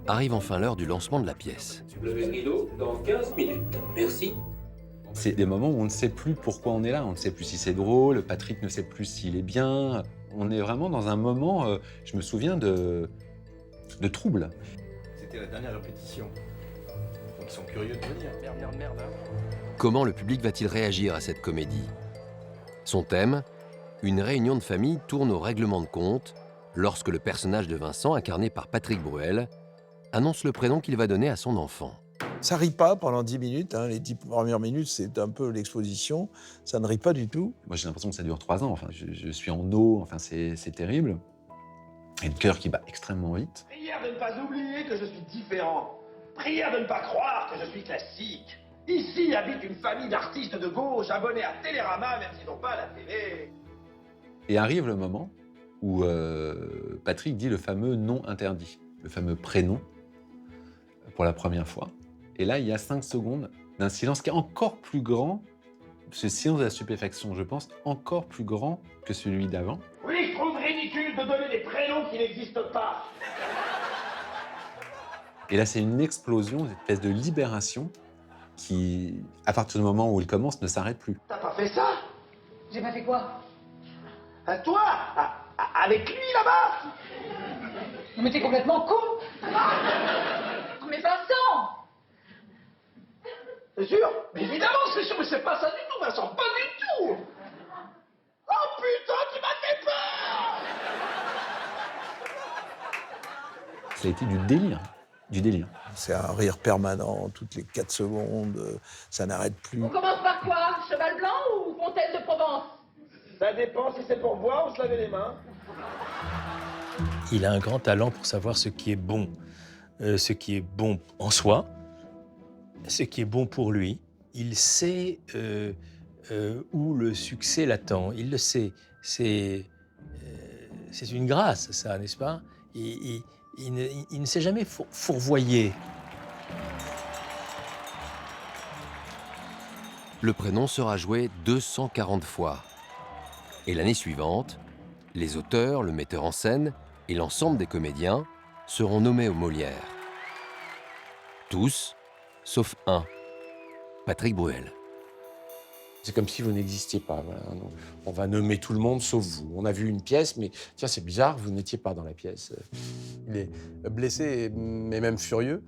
arrive enfin l'heure du lancement de la pièce. Levez le rideau dans 15 minutes. Merci. C'est des moments où on ne sait plus pourquoi on est là, on ne sait plus si c'est drôle, Patrick ne sait plus s'il est bien. On est vraiment dans un moment, je me souviens, de trouble. C'était la dernière répétition. Donc ils sont curieux de venir. Merde. Comment le public va-t-il réagir à cette comédie? Son thème, une réunion de famille tourne au règlement de compte lorsque le personnage de Vincent, incarné par Patrick Bruel, annonce le prénom qu'il va donner à son enfant. Ça rit pas pendant 10 minutes, hein. Les 10 premières minutes, c'est un peu l'exposition. Ça ne rit pas du tout. Moi, j'ai l'impression que ça dure 3 ans. Enfin, je suis en eau, enfin, c'est terrible. Et le cœur qui bat extrêmement vite. Prière de ne pas oublier que je suis différent. Prière de ne pas croire que je suis classique. Ici habite une famille d'artistes de gauche abonnés à Télérama, même s'ils n'ont pas la télé. Et arrive le moment où Patrick dit le fameux nom interdit, le fameux prénom, pour la première fois. Et là, il y a 5 secondes d'un silence qui est encore plus grand, ce silence de la stupéfaction, je pense, encore plus grand que celui d'avant. Oui, je trouve ridicule de donner des prénoms qui n'existent pas. Et là, c'est une explosion, une espèce de libération qui, à partir du moment où il commence, ne s'arrête plus. T'as pas fait ça? J'ai pas fait quoi? Toi, avec lui là-bas? Mais t'es complètement con. Mais Vincent! C'est sûr? Mais évidemment, c'est sûr, mais c'est pas ça du tout, Vincent, pas du tout! Oh putain, tu m'as fait peur! Ça a été du délire. Du délire. C'est un rire permanent, toutes les 4 secondes, ça n'arrête plus. On commence par quoi? Cheval blanc ou Comtesse de Provence? Ça dépend si c'est pour boire ou se laver les mains. Il a un grand talent pour savoir ce qui est bon en soi, ce qui est bon pour lui. Il sait où le succès l'attend. Il le sait. C'est une grâce, ça, n'est-ce pas? Il ne s'est jamais fourvoyé. Le prénom sera joué 240 fois. Et l'année suivante, les auteurs, le metteur en scène et l'ensemble des comédiens seront nommés aux Molières. Tous, sauf un, Patrick Bruel. C'est comme si vous n'existiez pas. Voilà. On va nommer tout le monde sauf vous. On a vu une pièce, mais tiens, c'est bizarre, vous n'étiez pas dans la pièce. Il est blessé, mais même furieux,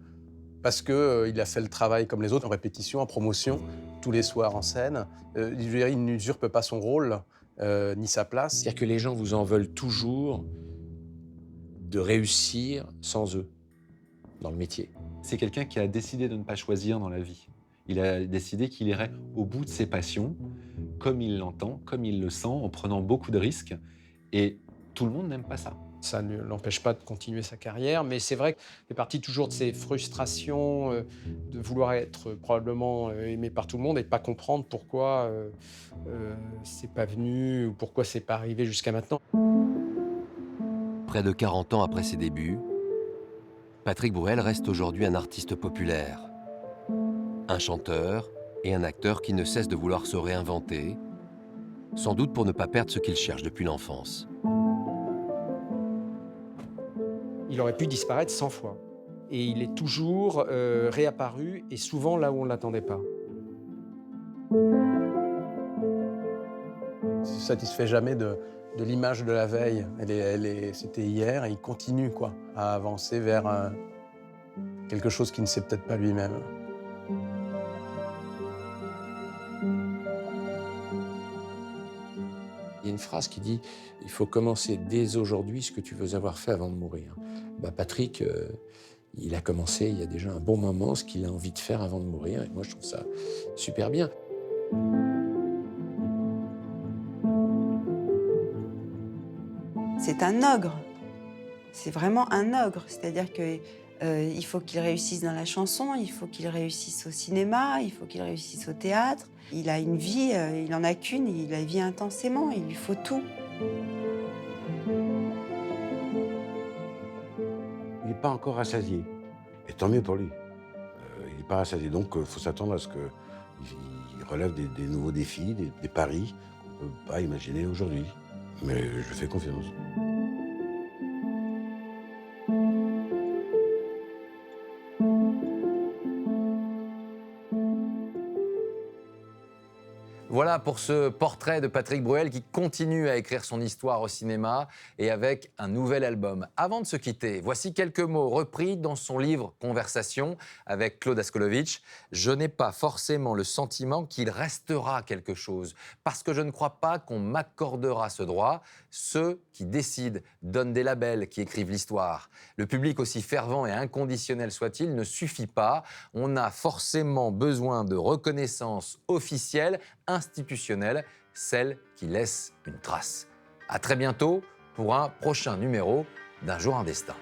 parce qu'il a fait le travail comme les autres, en répétition, en promotion, tous les soirs en scène. Il n'usurpe pas son rôle, ni sa place. C'est-à-dire que les gens vous en veulent toujours de réussir sans eux, dans le métier. C'est quelqu'un qui a décidé de ne pas choisir dans la vie. Il a décidé qu'il irait au bout de ses passions, comme il l'entend, comme il le sent, en prenant beaucoup de risques. Et tout le monde n'aime pas ça. Ça ne l'empêche pas de continuer sa carrière, mais c'est vrai que c'est parti toujours de ses frustrations, de vouloir être probablement aimé par tout le monde et de pas comprendre pourquoi c'est pas venu ou pourquoi c'est pas arrivé jusqu'à maintenant. Près de 40 ans après ses débuts, Patrick Bruel reste aujourd'hui un artiste populaire. Un chanteur et un acteur qui ne cesse de vouloir se réinventer, sans doute pour ne pas perdre ce qu'il cherche depuis l'enfance. Il aurait pu disparaître 100 fois. Et il est toujours réapparu, et souvent là où on ne l'attendait pas. Il ne se satisfait jamais de l'image de la veille. C'était hier, et il continue à avancer vers quelque chose qu'il ne sait peut-être pas lui-même. Il y a une phrase qui dit « Il faut commencer dès aujourd'hui ce que tu veux avoir fait avant de mourir ». Patrick, il a commencé il y a déjà un bon moment ce qu'il a envie de faire avant de mourir. Et moi, je trouve ça super bien. C'est un ogre. C'est vraiment un ogre. C'est-à-dire que il faut qu'il réussisse dans la chanson, il faut qu'il réussisse au cinéma, il faut qu'il réussisse au théâtre. Il a une vie, il n'en a qu'une, il la vit intensément, il lui faut tout. Il n'est pas encore rassasié. Et tant mieux pour lui. Il n'est pas rassasié, donc il faut s'attendre à ce qu'il relève des nouveaux défis, des paris qu'on ne peut pas imaginer aujourd'hui. Mais je fais confiance. Voilà pour ce portrait de Patrick Bruel qui continue à écrire son histoire au cinéma et avec un nouvel album. Avant de se quitter, voici quelques mots repris dans son livre Conversation avec Claude Askolovitch. Je n'ai pas forcément le sentiment qu'il restera quelque chose parce que je ne crois pas qu'on m'accordera ce droit. Ceux qui décident donnent des labels, qui écrivent l'histoire. Le public, aussi fervent et inconditionnel soit-il, ne suffit pas. On a forcément besoin de reconnaissance officielle, institutionnelle, celle qui laisse une trace. À très bientôt pour un prochain numéro d'Un jour un destin.